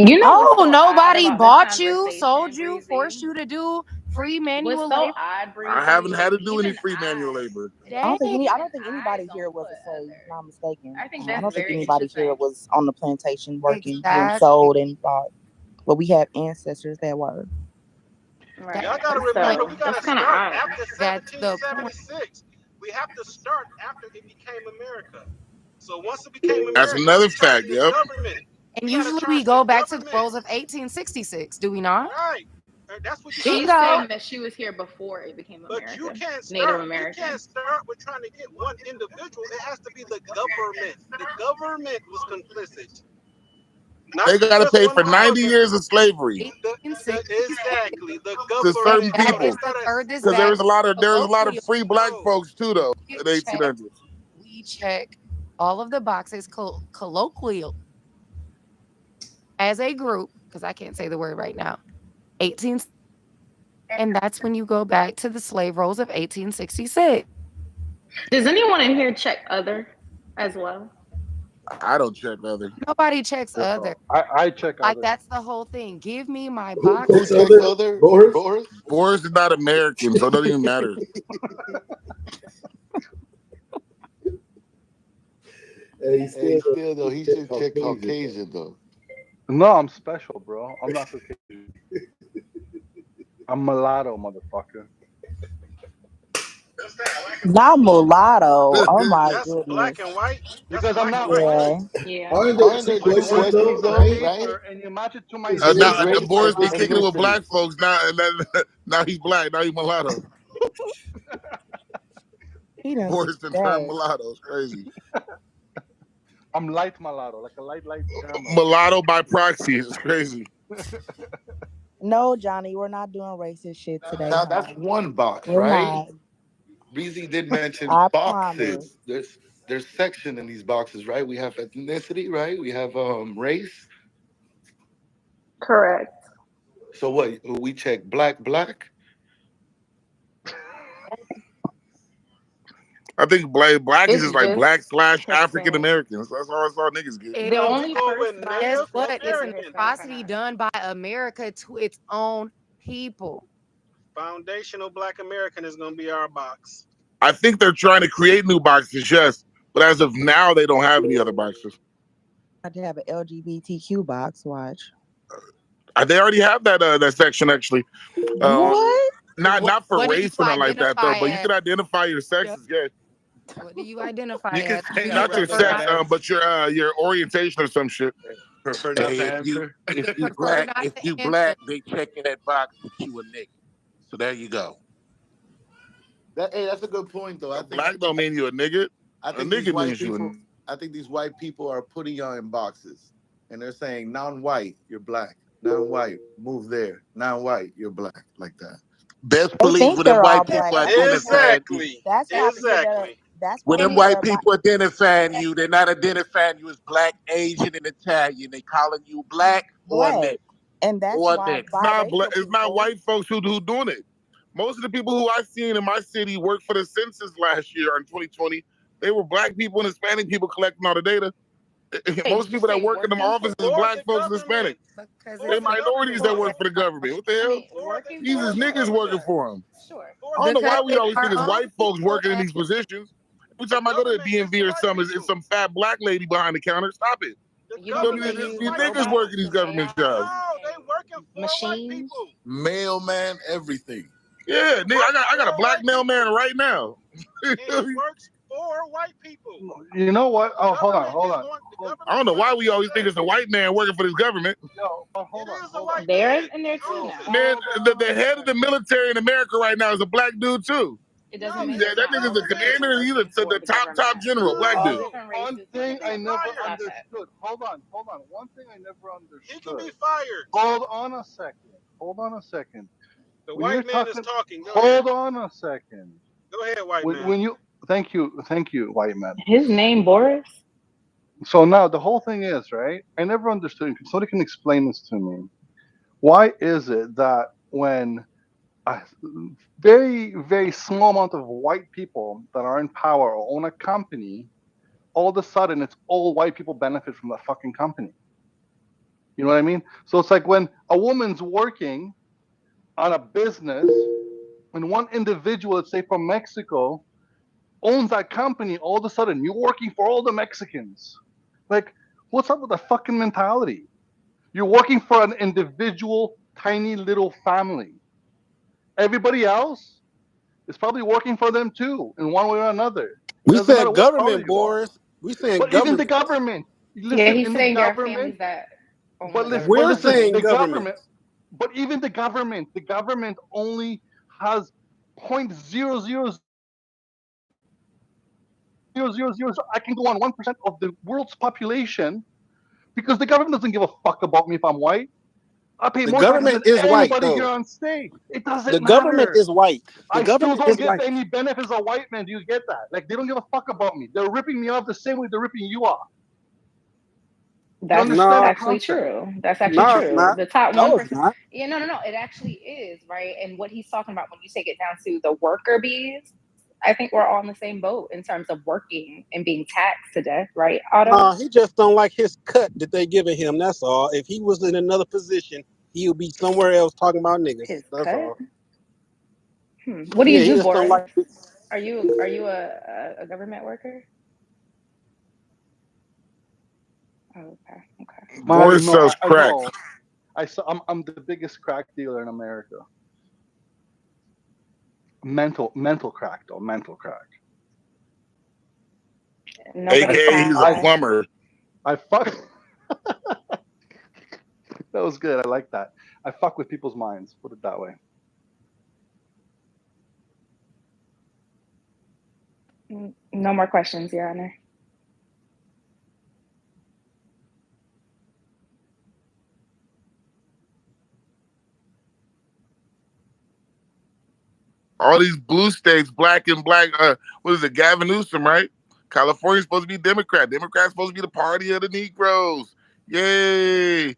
You know what's Oh, so odd nobody about this bought you, sold conversation, you, forced Breezy? you to do free What's manual so labor. odd, I Breezy, haven't had to is do any free manual labor. Dang. I even don't think I anybody here don't was a put slave, if other. I'm not mistaken. I think I that's don't think very anybody here interesting. was on the plantation working, being Exactly. sold and bought. But we have ancestors that were. That, Y'all Right. got to that's the remember, we got That's to kind of start odd. after that's the point. 1776. We have to start after it became America. So once it became That's America, another we tried to fact. get Yep. government. And We got to usually try we to get go back to the government. rolls of 1866, do we not? Right. That's what you got to She's Bingo. saying start. that she was here before it became But you America, can't Native start. We can't American. start with trying to get one individual. It has to be the government. The government was complicit, not They got to just pay one for 90 person. years of slavery Exactly. Exactly the to certain government. That So they people. is to started. third this Because there back was a lot of colloquially. free black No, folks too, though, We in the check, 1800s. we check all of the boxes colloquial as a group, because I can't say the word right now. 18, and that's when you go back to the slave rolls of 1866. Does anyone in here check other as well? I don't check other. Nobody checks Yeah, other. I check Like other. that's the whole thing. Give me my Who boxes. checks other? Boris? Boris? Boris is not American, so it doesn't even matter. Hey, Hey, still, still though, he he check should check Caucasian. Caucasian though. No, I'm special, bro. I'm not Caucasian. I'm mulatto, motherfucker. Not mulatto. Oh my that's black goodness. and white. That's Because I'm black and not white. Yeah. white. Yeah. Aren't there Aren't two there White two questions skin. When you questions though, look at though, right? right? paper and you match it to my It's Now face, race Race Boris and be that's kicking it with ethnicity. black folks. Now he's black. Now he's mulatto. He done said Boris done turned that. mulatto. It's crazy. I'm light mulatto, like a light caramel. Mulatto by proxy. It's crazy. No, Johnny, we're not doing racist shit today, Now that's honey. one box, We're right? not. Breezy did mention I promise. boxes. There's section in these boxes, right? We have ethnicity, right? We have race. Correct. So what? We check black. I think black is It's just like just black / African Hispanic. Americans. That's all niggas get. It The is. We only go with person But I guess Native suspect what? It's is an a American. Hispanic or atrocity not. done by America to its own people. Foundational Black American is gonna be our box. I think they're trying to create new boxes, yes. But as of now, they don't have any other boxes. I had to have an LGBTQ box. Watch. They already have that section actually. Uh, What? not for What do you race or nothing like that though. identify But you as? can identify your sex Yep. as gay. What do you identify You can as? Do say you I'd Not your rather prefer not sex, not? answer. but your orientation or some shit. Prefer not to Hey, answer. if you Prefer black, not if to you answer. black, they check in that box that you a nigga. So there you go. That's a good point though. Black don't mean you a nigga. I A think these nigga white means you a people nigga. I think these white people are putting y'all in boxes. And they're saying non-white, you're black. Non-white, move there. Non-white, you're black. Like that. Best They believe think when them they're all white black. people I think identifying you. Exactly. that's propaganda. Exactly. That's When them propaganda. white people identifying you, they're not identifying you as black, Asian, and Italian. They calling you black or Black. nigga And that's or why nigga. biracial It's not people. white folks who doing it. Most of the people who I've seen in my city work for the census last year in 2020. They were black people and Hispanic people collecting all the data. Wait, Most did you people that say work in them working offices for? is For black the folks and Hispanic. government. Because For They it's the minorities government. that For work for the government. What the I hell? mean, For the working These is for? niggas government. working for them. Sure. For I don't the know why because we it's always government. our think it's own white folks people working in at these positions. Every The time I go to the government is the DMV or white something, it's people. some fat black lady behind the counter. Stop it. The You You don't know, think they government is these use white niggas people. robots working these and government AI jobs. No, they and working for white machines? people. Mailman, everything. Yeah, He nigga, works I got a for black white mailman people. right now. And he works for white people. You know what? The Oh, government is going. The I government don't is know going why to we do always think that. it's a white man working for this government. yo, but It is a hold on. white They're man in there who too owns now. it. Man, Hold the on a head of the second. military in America right now is a black dude too. It No, doesn't mean he's there's That not the nigga's the other government. people commander. He's working for the the top government. general, black There's dude. No, different One races thing within he I that. never fired. Stop that. understood. Hold on. One thing I never He can be understood. fired. Hold on a second. The When you're white man is talking, talking. Go ahead. hold on a second. Go ahead, white man. When you, thank you, white man. His name Boris? So now the whole thing is, right? I never understood. Somebody can explain this to me. Why is it that when a very small amount of white people that are in power or own a company, all of a sudden it's all white people benefit from that fucking company? You know what I mean? So it's like when a woman's working on a business and one individual, let's say from Mexico, owns that company, all of a sudden you're working for all the Mexicans. Like, what's up with the fucking mentality? You're working for an individual, tiny little family. Everybody else is probably working for them too, in one way or another. It We doesn't matter said what color government, you are. Boris. We saying But even the government. government, Yeah, listen, he's in the saying there are government, families that own but the listen, but We're government. listen, saying the government. government, but even the government only has 0.000. I can go on 1% of the world's population because the government doesn't give a fuck about me if I'm white. I pay The more taxes government than is white, anybody here though. on stage. It The doesn't government matter. is white. The I still government don't is get white. any benefits as a white man. Do you get that? Like, they don't give a fuck about me. They're ripping me off the same way they're ripping you off. You That's understand the No, actually concept? true. That's actually no, it's true. not. The top No, it's 1%. not. Yeah, no. It actually is, right? And what he's talking about when you take it down to the worker bees, I think we're all in the same boat in terms of working and being taxed to death, right, Otto? No, he just don't like his cut that they giving him. That's all. If he was in another position, he would be somewhere else talking about niggas. His That's cut? all. What do Yeah, you he do, just don't Boris? like it. Are you a government worker? Oh, okay. Boris No, sells crack. no. I'm the biggest crack dealer in America. Mental crack though, mental crack. Nobody AKA he's a sounds. plumber. I fuck. That was good. I like that. I fuck with people's minds. Put it that way. No more questions, Your Honor. All these blue states, black and black. What is it? Gavin Newsom, right? California's supposed to be Democrat. Democrats supposed to be the party of the Negroes. Yay! And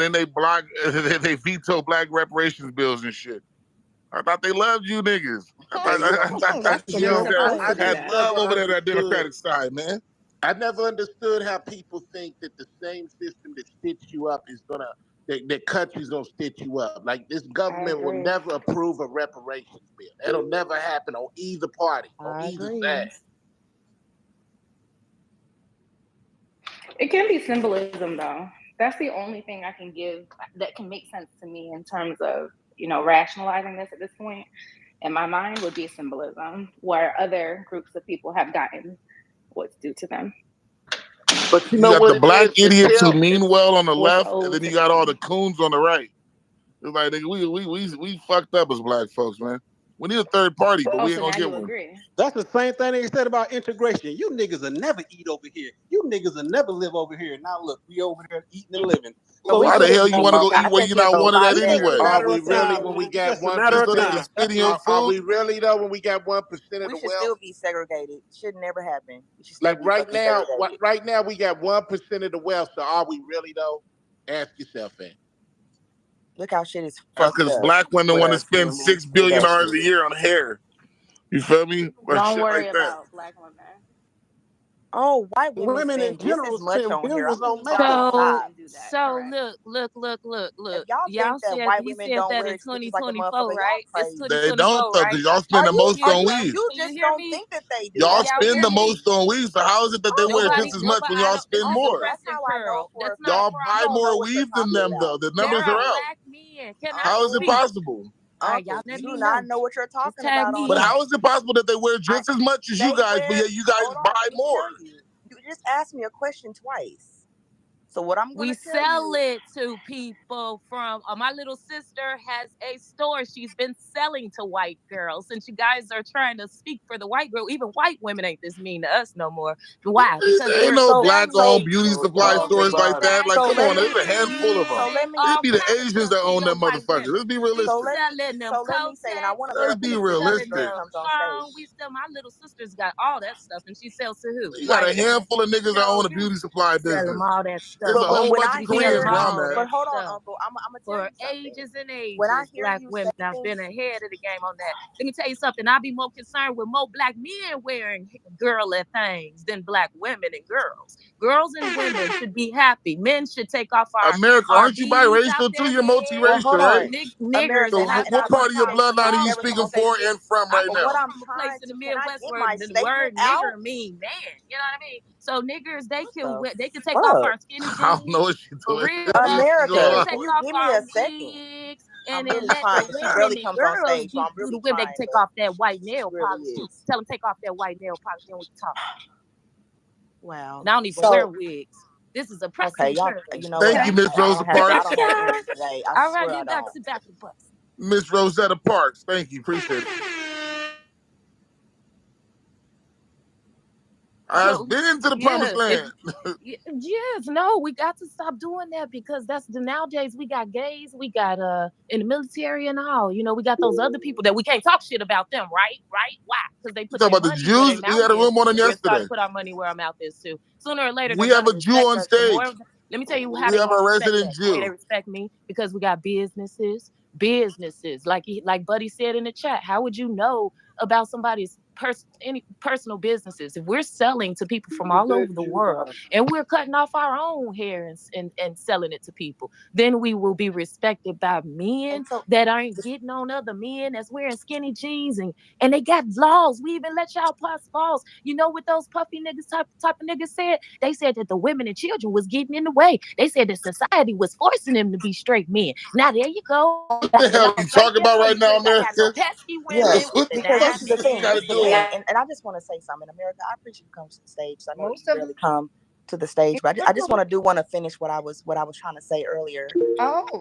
then they block, they veto black reparations bills and shit. I thought they loved you niggas. Hey, That's the Yo, least supposed I to do just had that. love never over there on that understood. Democratic side, man. I never understood how people think that the same system that stitched you up is gonna that country's gonna stitch you up. Like this I government will agree. never approve a reparations bill. It'll never happen on either party, on I either agree. side. It can be symbolism, though. That's the only thing I can give that can make sense to me in terms of, rationalizing this at this point. In my mind, would be symbolism, where other groups of people have gotten what's due to them. But you You know got what the it is? black idiots who Until mean well on the What's left, and owed then to you got all them. the coons on the right. It's like nigga, we fucked up as black folks, man. We need a third party, but Oh, we so ain't gonna now get you one. agree? That's the same thing they said about integration. You niggas will never eat over here. You niggas will never live over here. Now look, we over there eating and living. But So we it's Why the should just hell a you matter want to of go eat I where time. think you're it's not a wanted lot at It's just a anyway? are matter we of really time, when we man. It's got just a 1%? matter Just of so they can time. spit in your Are food? we really though when we got 1% of we the should wealth? still be segregated. Should never happen. We should stay Like be right fucking now, segregated. right now we got 1% of the wealth. So are we really though? Ask yourself that. Look how shit is That's fucked because up black women with want to us spend when we $6 do billion that a shit. year on hair. You feel me? Or Don't shit worry like that. about black women. Oh, white women Women in spend just general as much spend on here. billions I'm on need y'all makeup. to So, stop. Women do that, so correct? If look. y'all think that white You women said don't that wear in extensions like a 2024, motherfucker, y'all right? It's crazy. They don't 2024, though, because right? y'all Are spend the you? most Here Are on we you? go. weave. You Can you just hear don't me? think that they do. Y'all Can y'all spend hear the me? most on weave. So how is it that they wear Nobody, just Oh, as much nobody. when I y'all don't. spend It's not a more? that's crescent how I know curl. for a That's not a fact Y'all you buy problem. don't know more what you're weave than talking them though. about. The There numbers are are out. black men. Can I How is it speak? possible? All right, y'all Uncle, let you me do not know. know what you're Just talking tag about on But me in. how here. is it possible that they wear I just as much as you they guys, but wear yet you guys hold on, buy let me more? tell you. You just asked me a question twice. So what I'm We gonna tell sell you, it to people from my little sister has a store. She's been selling to white girls. Since you guys are trying to speak for the white girl, even white women ain't this mean to us no more. Why? Because Ain't we're no so black-owned selling beauty Oh supply God, stores like that. Like, so come let on, me there's a handful of them. so let using me It'd all be the kind of Asians stuff that to own your them white motherfuckers. women. Let's be We realistic. selling them so let me say, and I Kotex. want to Let's let be me We finish selling before he realistic. them comes on perm. stage. We sell. My little sister's got all that stuff, and she sells to who? You got White a women. handful of niggas that So own a you beauty supply sell them business. all that There's a but whole when bunch I of We hear Koreans hear, around all that. but that hold on, stuff. Uncle, I'm gonna tell For you something. ages and When I ages, hear black you women say have been this, ahead of the game on that. Let me tell you something. I'll be more concerned with more black men wearing girly things than black women and girls. Girls and women should be happy. Men should take off America, our aren't you beads out biracial too? their You're head. well, hold multiracial, right? on, Niggers America, So and I what part of your promise you, bloodline are I'm you never speaking gonna say for this. and from I right come But now? what I'm from a place trying in to, the can I Midwest get where my the statement word out? nigger mean man. You know what I mean? So niggers, What they can the take off fuck, our skinny I don't know jeans. what she's For doing. real though, What's going they can America? on? Can take you off give me our a second? wigs I'm and then really let the trying, because she women barely and comes on girls stage, so I'm do really the women. They can trying, take but off that white she nail really polish too. is. Tell them take off that white nail polish, then we can talk. Wow. And I don't even wear So wigs. This is a okay, pressing y'all, charge. you know what? Thank Okay. you, Miss I Rosa don't have, I Parks. don't have energy today. I All right, swear I then back don't. to back to bus. Miss Rosetta Parks. Thank you. Appreciate it. I've So been to the promised yes, land. yes, no, we got to stop doing that because that's the nowadays we got gays, we got in the military and all. You know, we got those other people that we can't talk shit about them, right? Right? Why? Because they You put talking their about the money where their Jews? We mouth had a is, room on them and we're starting yesterday. to put our money where our mouth is too. Sooner or later, We they're have gonna a Jew respect on us. The more, stage. let me tell you how We they have gonna a respect resident us. The way they Jew. respect me because we got businesses. Like Buddy said in the chat. How would you know about somebody's any personal businesses if we're selling to people from all over the world and we're cutting off our own hair and selling it to people? Then we will be respected by men And so, that aren't getting on other men that's wearing skinny jeans and they got laws. We even let y'all pass laws. You know what those puffy niggas type of niggas said? They said that the women and children was getting in the way. They said that society was forcing them to be straight men. Now there you go. What That's the the hell laws are you right talking there about for right you. You now, ain't got to have no America? pesky yeah, women with the What the because fuck this is you the think you thing. gotta This is the do thing. it? And I just want to say something, America. I appreciate you coming to the stage. I know you most of barely come to the stage, but I just want to finish what I was trying to say earlier.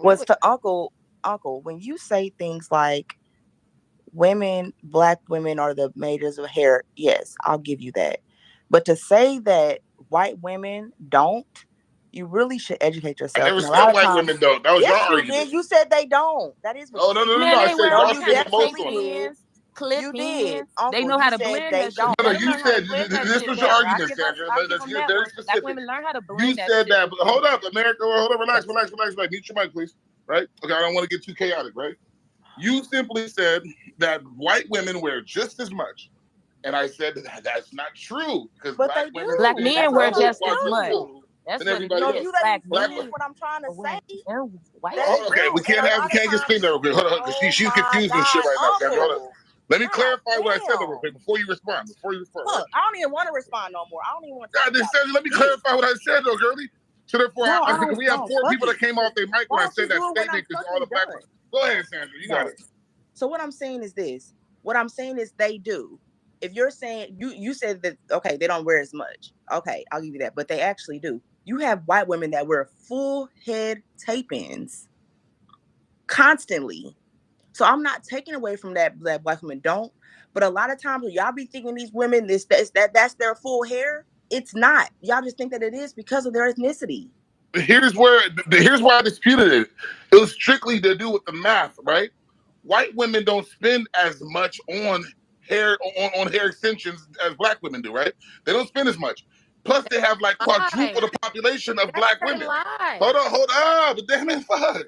Was to Uncle, when you say things like black women are the majors of hair, yes, I'll give you that. But to say that white women don't, you really should educate I yourself. never And a said lot of white times, women don't. That was your yes, you argument. did. You said they don't. That is what Oh you said. no! man, I they said wear No, y'all all you kind speaking of most definitely on it. did. clip-ins, clip You did, ins. They Uncle. know how You to said blend they that shit. don't. No, Let them you learn how to said blend that this shit was your better. argument, Sandra. I give Let's them get that very one. Black specific. women learn how to You blend that said shit. that. Hold up, America. Hold up. Relax. Yes. Mute your mic, please. Right? Okay. I don't want to get too chaotic. Right? You simply said that white women wear just as much, and I said that's not true because But black they women Black do. spend men That's what wear double, they just as much. quadruple do. That's than what it everybody No, is. you else. let me Black Black finish men what I'm trying to are say. wearing white They Oh, women. okay, do. And a we lot of can't get times, clean there real quick. Hold on, because oh she's my confusing shit God, right now, Sandra. Hold on. Uncle. Let me God clarify what I said though, real damn. quick before you respond. Right? Fuck. I don't even want to respond no more. I don't even want to talk God, then about it. Sandra, let me Shit. clarify what I said though, girlie. So therefore, No, I because don't. we have No, four fuck people that it. came off their mic Why when I don't you said that do it when I'm statement because all fucking the black. done? Go ahead, Sandra. You got No. it. So what I'm saying is this. What I'm saying is they do. If you're saying you said that okay, they don't wear as much. Okay, I'll give you that. But they actually do. You have white women that wear full head tape-ins constantly. So I'm not taking away from that black women don't. But a lot of times when y'all be thinking these women that's their full hair, it's not. Y'all just think that it is because of their ethnicity. Here's why I disputed it. It was strictly to do with the math, right? White women don't spend as much on hair extensions as black women do, right? They don't spend as much. Plus, they have like Lie. quadruple the population of That's black a women. lie. Hold on, but damn it, fuck.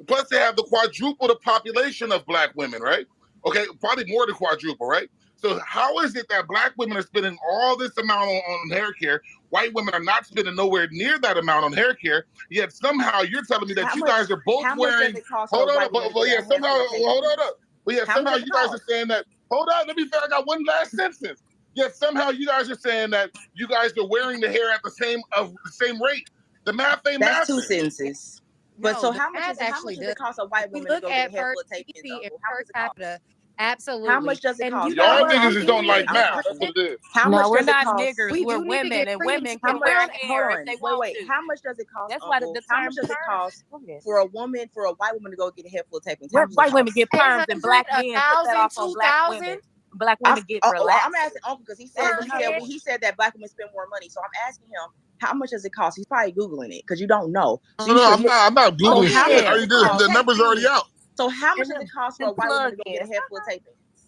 Plus, they have the quadruple the population of black women, right? Okay, probably more than quadruple, right? So how is it that black women are spending all this amount on hair care? White women are not spending nowhere near that amount on hair care. Yet somehow you're telling me that How you much guys are both how much does wearing. it cost for a Hold on, white woman to but get yeah, a head somehow full of tape hold on ins? up. But yeah, How much somehow does it you guys are cost? saying that. Hold on, let me. I got one last sentence. Yet somehow you guys are saying that you guys are wearing the hair at the same rate. The math ain't That's two mathing. sentences. But No, so the math how much actually does does. it cost a If white we woman to look go get a at head per full of tape ins, GDP and Uncle? How much per does it capita, cost? How absolutely. much does it And you cost? know No, Y'all what? niggas I'm just We don't need like to I'm get math. free. That's asking. what it is. How No, much we're does it not cost? niggers. We We're do need to women, get and free women can Hold wear on, hold hair if on. they want Wait. to. How much does it cost, That's why the Uncle? How much term does it perm. cost Yes. for a white woman to go get a head full of tape ins? How Where much does it white women cost? get perms and 800, black a men put that thousand, I, off on black 2,000. women. Black women get I'm relaxed asking Uncle because per head. he said that black women spend more money. So I'm asking him how much does it cost? He's probably googling it because you don't know. So you No, should hit. I'm not So googling how shit. much Yeah. does Already it did. cost? The Okay. numbers are already out. So how much And does it cost for a them white woman to go get a plug-ins. head full of tape ins?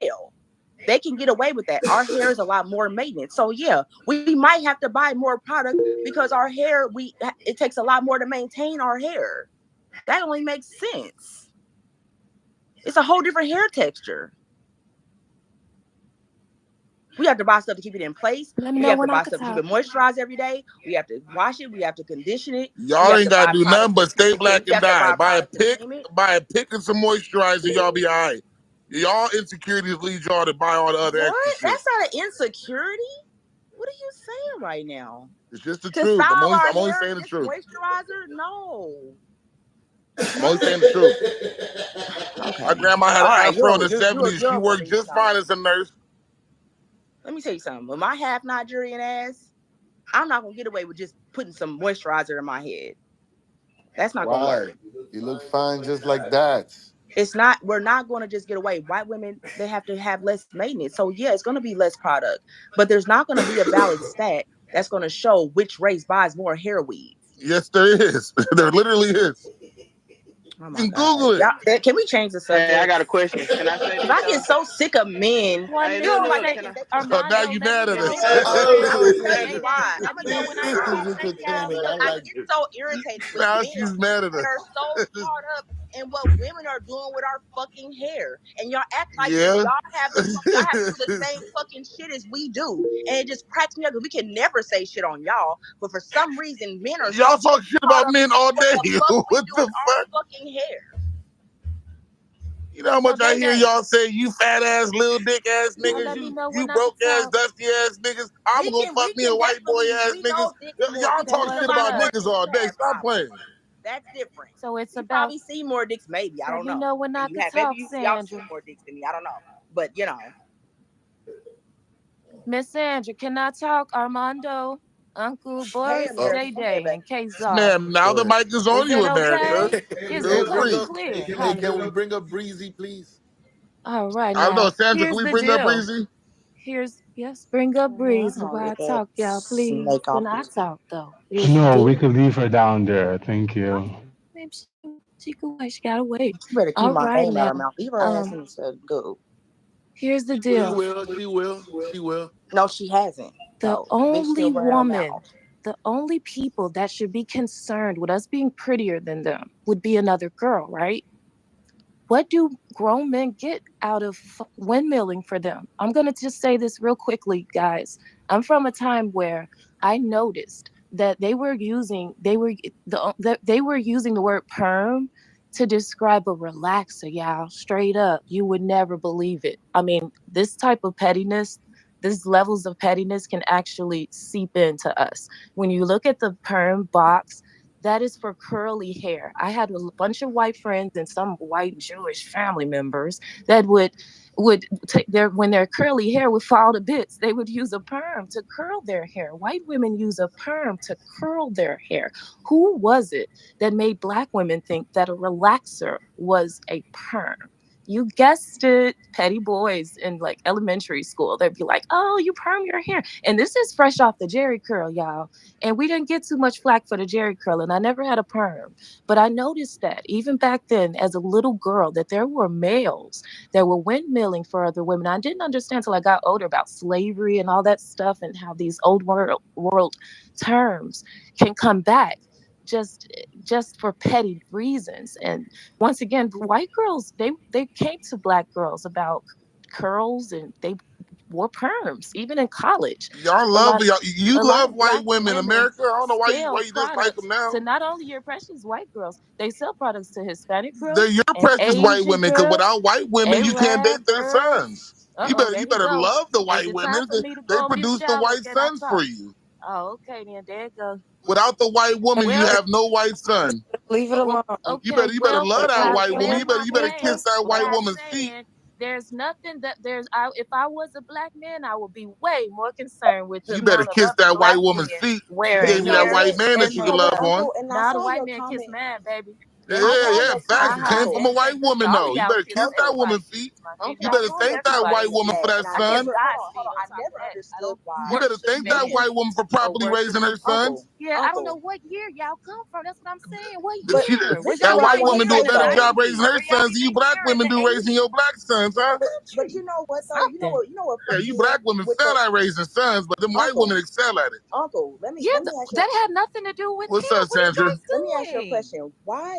jail. They can get away with that. Our hair is a lot more maintenance. So yeah, we might have to buy more product because our hair, it takes a lot more to maintain our hair. That only makes sense. It's a whole different hair texture. We have to buy stuff to keep it in place. Let me We know have to when I buy could stuff to keep it talk. moisturized every day. We have to wash it. We have to condition it. We Y'all have ain't to gotta buy do products. nothing but stay Yeah, black we and have to die. buy products to tame it. Buy a pick and some moisturizer, y'all be all right. Y'all insecurities lead y'all to buy all the other extra What? shit. That's not an insecurity. What are you saying right now? It's just the To truth. style our I'm only hair, saying the just truth. moisturizer? No. I'm only saying the truth. Okay. My grandma had All an right. afro in the You're 70s. She a worked bully. just No. fine as a nurse. Let me tell you something. With my half Nigerian ass, I'm not gonna get away with just putting some moisturizer in my head. That's not gonna Why? work. You look fine just like that. It's not. We're not going to just get away. White women, they have to have less maintenance. So yeah, it's going to be less product, but there's not going to be a valid stat that's going to show which race buys more hair weave. Yes, there is. There literally is. Oh You my can god! Google it. Can we change the subject? Hey, I got a question. Can I say Because this, I get y'all? so sick of men. Well, Hey, You know, look, like look. listen, Can I? Now Armando, you let me mad at know. us. men are so. Let I'm me gonna tell say you this. why. Let I'm me gonna tell know you when I could why. This talk. is Thank y'all. entertaining. I I like get it. so irritated with Now men she's mad at that us. are so caught up in what women are doing with our fucking hair, and y'all act like Yeah. y'all have to do the same fucking shit as we do, and it just cracks me up because we can never say shit on y'all, but for some reason men are so Y'all talk shit caught about up men all in what day. the fuck we What do the with our fuck? fucking hair. You know how So much I Day hear Day. y'all say, you fat ass, little dick ass So niggas, let me know you when I broke could ass, talk. dusty ass niggas. I'm gonna We fuck me a can white boy definitely, ass we niggas. know dicks more. Y'all We So talk seen a shit what's lot about more up? niggas dicks all than day. that, Stop probably. playing. That's different. So it's You about. probably see more dicks, maybe. I Let don't me know. know when I Maybe you could have. talk, Y'all seen Sandra. more dicks than me. I don't know. But you know, Miss Sandra, can I talk? Armando, Uncle hey Boris, Oh, America, Day come here, Day, baby. and Yes, Kzar. ma'am. Now go the ahead. mic is on Is you, that America. okay? Hey, Is the Feel coast free. clear? can we Hallelujah. bring up Breezy, please? All right, I don't know, now Sandra, can here's we the bring up deal. Breezy? Yes, bring up I'm Breezy gonna while I get that talk, y'all, please. snake off When I this. talk, though, here's the No, deal. we could leave her down there. Thank Oh, you. maybe she could wait. She gotta wait. You better keep All my right, name out of her now. mouth. Leave her ass Um, in the go. here's the She deal. will. She will. She will. No, she hasn't. The No, the bitch only still running her woman, mouth. the only people that should be concerned with us being prettier than them would be another girl, right? What do grown men get out of windmilling for them? I'm going to just say this real quickly, guys. I'm from a time where I noticed that they were using the word perm to describe a relaxer, y'all. Straight up, you would never believe it. I mean, this type of pettiness, these levels of pettiness can actually seep into us. When you look at the perm box, that is for curly hair. I had a bunch of white friends and some white Jewish family members that would take their when their curly hair would fall to bits, they would use a perm to curl their hair. White women use a perm to curl their hair. Who was it that made black women think that a relaxer was a perm? You guessed it, petty boys in like elementary school. They'd be like, "Oh, you perm your hair," and this is fresh off the Jerry curl, y'all. And we didn't get too much flack for the Jerry curl, and I never had a perm. But I noticed that even back then, as a little girl, that there were males that were windmilling for other women. I didn't understand until I got older about slavery and all that stuff, and how these old world terms can come back just for petty reasons. And once again, white girls, they came to black girls about curls, and they wore perms even in college. Y'all A love lot of y'all. You a lot love of white black women, women America. I don't know why sell you dislike products them to now. not only your precious white girls, they sell products to Hispanic They're girls your and precious white Asian women, because girls, without white women, you can't Arab date their girls. sons. You There you you better go. love the Is white it time women. for me to They go on mute, produce the y'all, or white can I sons for talk? you. Oh, okay, then there you go. Without the white woman, you Well, have no white son. Leave it alone. okay. You better Well, love that by white woman. then by You better kiss saying, that white by woman's feet. saying, there's nothing that there's. If I was a black man, I would be way more concerned with the You better amount of kiss other that white black woman's men feet. She wearing gave But you that you know hair white what? man that and she You could know what, love makeup. on. Uncle? And I Now the saw white your man kiss comment. mine, baby. Yeah, I That's saw yeah, your facts. comment, It came uh-huh. from Uncle. a white woman, All of though. You y'all better kiss kiss that everybody. woman's feet. My baby, You Uncle, y'all I better kiss saw your thank that comment everybody. white in woman for that, that and I I kiss son. never God's feet hold on. on I top of never that. I understood don't why You better worship thank that man white woman for or properly raising worship. her sons. Yeah, I don't know Uncle. what year y'all come from. That's what I'm saying. What But She, year? Was this is y'all that what I white even want woman to do here a in say the better though. job raising 90s? her Were y'all sons than you even black here in women the do raising your 80s? black sons, huh? But you know what though? Something. You know what Yeah, you black again women with fail the at raising sons, but them white Uncle, women excel at it. Uncle, Yeah, let me ask you that had nothing to do with What's him. up, What are you Sandra? guys let me ask you a doing? question. Why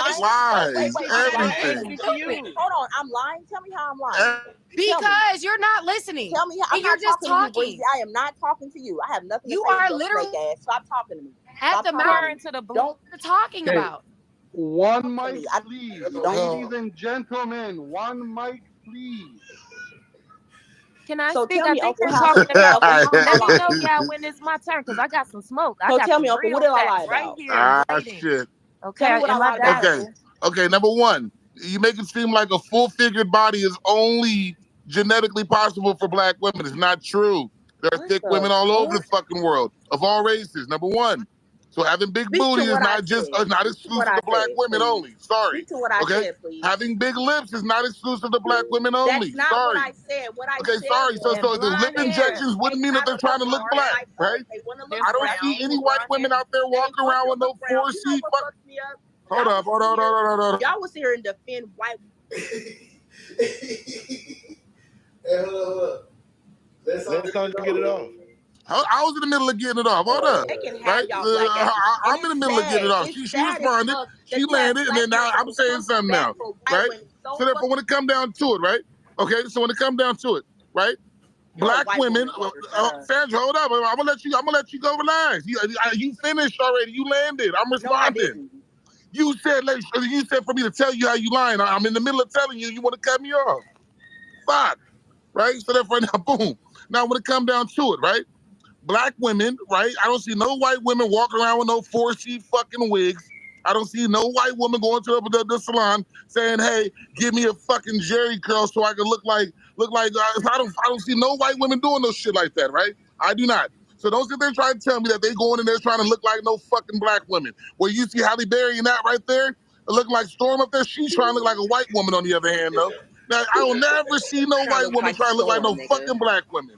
lying? lies, Wait, She I'm said lying. everything. asking to you. Hold on, I'm lying. Tell me how I'm lying. Tell me. Because you're not listening. Tell me how. I'm And you're not just talking to you, talking. Breezy. I am not talking to you. I have nothing to You say to are your literally snake ass. Stop talking to me. at Stop the talking mouth to me. into the blue. Don't What you're talking Okay. about. One to mic, me. please. Don't. Ladies and gentlemen, one mic, please. Can I So speak? tell I me, think Uncle, you're how talking about. how am I Let me know, lying? yeah, when it's my turn, because I got some smoke. I So got tell some me, Uncle, real what did I lie facts right about? here waiting. Shit. Okay, Tell me what I am I lied about, Okay. Uncle. Okay, number one, you make it seem like a full-figured body is only genetically possible for black women. It's not true. There are What thick the women all over the fuck? fucking world of all races. Number one. So having big Speak to booty is what I not just said. not Speak to what exclusive I to black said, women please. only. Sorry. Speak to what I Okay. said, please. Having big lips is not exclusive to black women That's only. not what Sorry. I said. What I Okay, said sorry. So was so the lip blonde hair. injections wouldn't mean that they're trying to look dark black, like us. right? They want to look I don't brown see any with white blonde women hair. out there They walking want around to with no look brown. You know 4C. what fucked me up? Hold up. Y'all was here and defend white. Hey, hold up. Let Sandra get it off. I was in the middle of getting it off. Hold up. They can have Right? y'all black asses. I'm in the middle of getting it off. It's She sad as responded. fuck She that you have landed, and black then now men I'm saying come something back now. for white Right? women So therefore, when it come down to it, right? Okay, so when it come down to it, right? You're a Black white women, woman hater. Shut up. Sandra, hold up. I'm gonna let you go. Relax. You finished already. You landed. I'm No, I responding. didn't. You said for me to tell you how you lying. I'm in the middle of telling you. You want to cut me off? Fuck. Right. So therefore, now boom. Now when it come down to it, right? Black women, right? I don't see no white women walking around with no 4C fucking wigs. I don't see no white woman going to the salon saying, "Hey, give me a fucking Jerry curl so I can look like." I don't see no white women doing no shit like that, right? I do not. So don't sit there trying to tell me that they going in there trying to look like no fucking black women. Where you see Halle Berry and that right there, looking like Storm up there, she's trying to look like a white woman on the other hand, though. Now I will never see no white woman trying to look like no fucking black women.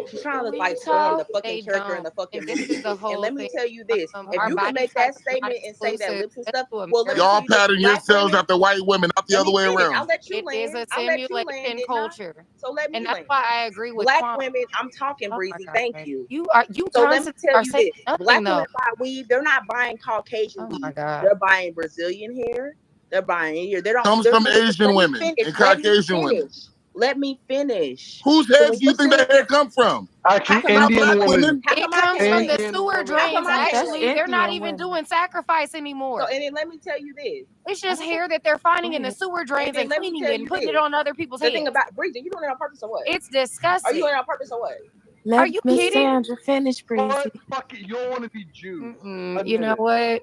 She's trying to look like Storm, the fucking They character in don't. the fucking And this movie. is the And whole let me thing. tell you this: if Our you can body make type that is not statement and say that exclusive lips and just stuff, to well, let me Y'all tell you this: pattern black yourselves women. after white women, not the Let other me way finish. around. I'll let you It is land. a I'll let you land, simulation didn't I? culture. So let me And that's land. why I agree with Black Quan. women, I'm talking, Oh my Breezy. God. Thank you. You So let me constantly tell are you saying this: nothing black though. women buy weave. They're not buying Caucasian Oh my weave. God. They're buying Brazilian hair. They're buying here. They don't. Comes They're, from let Asian me women finish. and Let me Caucasian women. finish. Let me finish. Whose So heads when do you think sit that here, hair come from? Actually, come Not I Indian black can't land? women. women. How It come I comes can't from land? the Indian sewer women. How drains. come I can't Actually, land? they're not Indian even women. doing sacrifice So anymore. and then let me tell you this. It's just hair that they're finding in the sewer And drains then and let me cleaning tell it and you putting it this. on other people's The thing heads. about Breezy, you doing it on purpose or what? It's Are you disgusting. doing it on purpose or what? Are Let you Miss kidding? Sandra finish, Breezy. But fuck it, you don't want to be Jews. You Admit know it. what?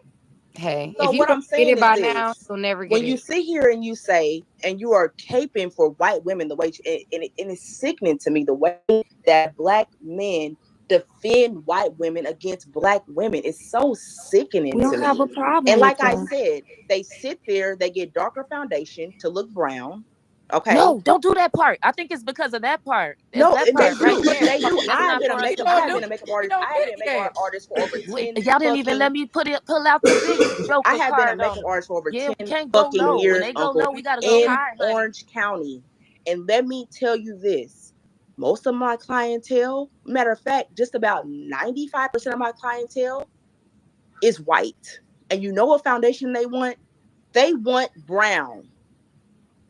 Hey, So if you what don't I'm get saying it is by this: now, you'll never when get you it. sit here and you say, and you are caping for white women the way, and it's sickening to me the way that black men defend white women against black women. It's so sickening We to don't have a me. problem And with like I them. said, they sit there, they get darker foundation to look brown. Okay. No, don't do that part. I think it's because of that part. It's No, that and they part right do. there. They do. That's I have not been a for us. makeup. You I don't have do been a makeup it. You artist. don't I have get been a makeup there. artist for over Wait, 10 y'all didn't even let fucking. me pull out the big Joker I have been a card on makeup it. artist for over Yeah, we 10 can't go fucking low. When years, they go Uncle, low, we gotta go in high, honey. Orange County. And let me tell you this: most of my clientele, matter of fact, just about 95% of my clientele is white. And you know what foundation they want? They want brown.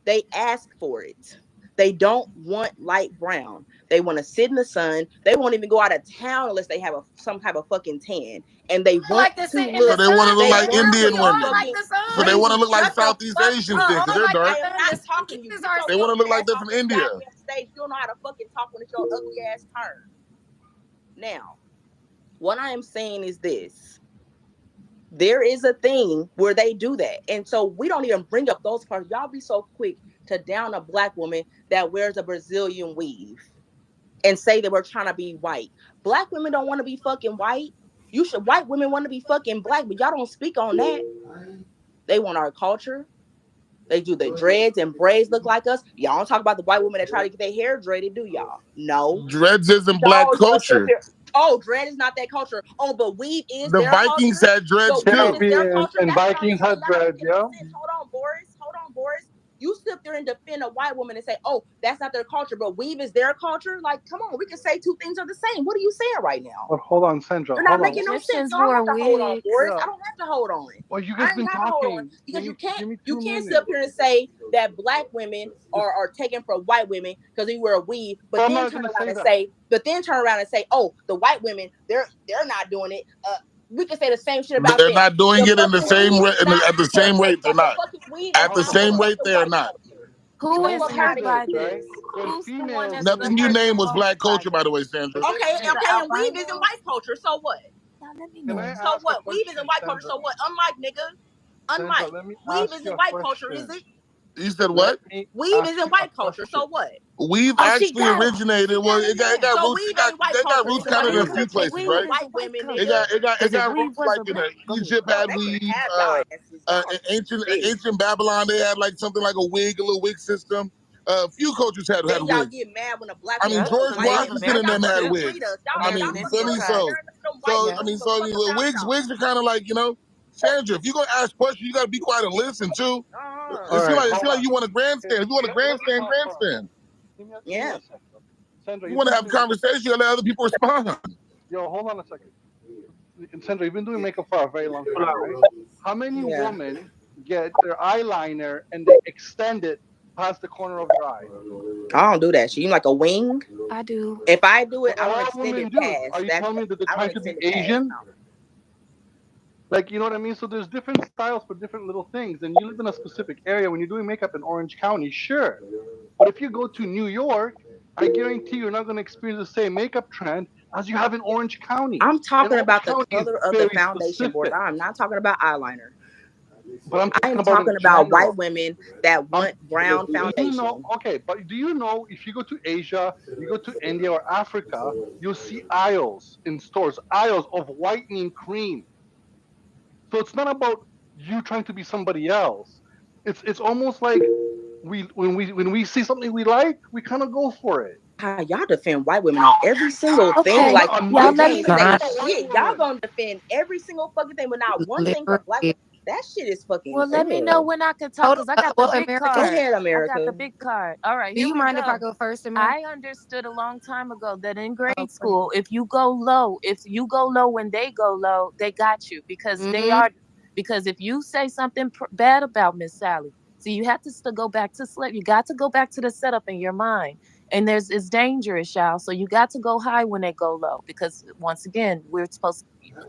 They ask for it. They don't want light brown. They want to sit in the sun. They won't even go out of town unless they have some type of fucking tan. And they want Like to to sit in So the look. they want to sun, look They like nigga. want to Indian We look all women. like fucking the sun. So they want to Breezy. look like Shut the Southeast fuck Asians We then, up. because all they're like the dark. I am sun. not The sun talking to you. kisses Get our your They want to ugly look like ass they're off from this India. goddamn stage. You don't know how to fucking talk when it's your ugly ass turn. Now, what I am saying is this: there is a thing where they do that. And so we don't even bring up those parts. Y'all be so quick to down a black woman that wears a Brazilian weave and say that we're trying to be white. Black women don't want to be fucking white. White women want to be fucking black, but y'all don't speak on that. They want our culture. They do the dreads and braids look like us. Y'all don't talk about the white women that try to get their hair dreaded, do y'all? No. Dreads isn't No, black y'all sit culture. there. Oh, dread is not that culture. Oh, but weave is The their Vikings culture. had dreads But weave too. is their Champions culture. and That's what I'm Vikings saying. had Y'all don't dread, make yeah. no sense. Hold on, Boris. Hold on, Boris. You sit there and defend a white woman and say, oh, that's not their culture, but weave is their culture. Like, come on, we can say two things are the same. What are you saying right now? But hold on, Sandra. You're not Hold on. making no sense. Egyptians So I don't wore have to hold on, wigs. Boris. Yeah. I don't have to hold on. Well, you I guys ain't been got to hold on talking. because Give me you 2 can't sit minutes. up here and say that black women are taken from white women because they wear a weave, but So I'm then not turn gonna around say and that. say, oh, the white women they're not doing it. We can say the same shit about They're them. not doing The it in the fucking same weave rate. is not At the same rate, they're the not. fucking weave is At the not same rate, motherfucking they're white not. culture. Who The The whole is fuck thing is out of hurt this, by here. right? this? When Who's the one females, that's the Nothing you hurt the named was most black by culture, by the way, Sandra. this? Okay, Is it the and weave isn't albinos? white culture. So what? Now let me can I know. So ask a what? Weave question, isn't white culture. Sandra? So what? Unlike nigga, Sandra, unlike let me weave ask you isn't a white culture, is question. it? You said Let what? me Weave ask is in you a white culture, question. so what? We've Oh, she actually got it. originated. She Well, got it it now. got So roots. weave It got ain't white they got culture. roots It's a kind of white in a Weave, few culture. places, weave right? is White white women, It culture. got nigga. it got it Because if got weave roots was like a in black, go ahead. Egypt Bro, had they could weave. have y'all asses. Y'all big. Ancient Babylon they had like something like a little wig system. A few cultures had Then y'all wigs. get mad when a black I mean, woman That's go George to some Native Vegas. Washington Boy, and y'all American them must had too. be wigs. breeders. Y'all I must mean, American stop you fucking feel Indian me? comparing tribes. them white Yeah. people to fucking Gauchos. Wigs are kind of like Sandra. If you gonna ask questions, you gotta be quiet and listen too. Uh-huh. All right, It hold seems like on. you want to grandstand. If you want to grandstand, Hold on. grandstand. Give me Yeah. a second. Sandra, If you you've want to been have a doing makeup. conversation, you gotta let other people respond. Yo, hold on a second. Sandra, you've been doing makeup for a very long time, right? How many Yeah. women get their eyeliner and they extend it past the corner of their eye? I don't do that shit. You like a wing? I do. If I do it, But I don't all extend women it do. past. Are you That's telling me that they're I don't trying to be extend it past. Asian? No. Like, you know what I mean? So there's different styles for different little things. And you live in a specific area when you're doing makeup in Orange County, sure. But if you go to New York, I guarantee you're not going to experience the same makeup trend as you have in Orange County. I'm And talking Orange about the County is color of the very foundation board. specific. I'm not talking about eyeliner. But I'm I talking am about in talking about white general. women that want brown Do you know? foundation. Okay, but do you know if you go to Asia, you go to India or Africa, you'll see aisles in stores, aisles of whitening cream. So it's not about you trying to be somebody else. It's almost like when we see something we like, we kind of go for it. How y'all defend white women on every single thing? Okay. Like Y'all bitch let me ain't know. say Not shit. Y'all gonna defend every single fucking thing, but not one thing for black women. literally. That shit is fucking. Well, let me know Ugh. when I can talk Hold because I got the well, big Go American. card. ahead, I got the America. big card. All right, Do here you we mind if I go. go first, America? I understood a long time ago that in grade Oh, school, if you go low when they go low, they got you because they mm-hmm. are. Because if you say something bad about Miss Sally, so you have to still go back to sleep. You got to go back to the setup in your mind, and it's dangerous, y'all. So you got to go high when they go low because once again, we're supposed.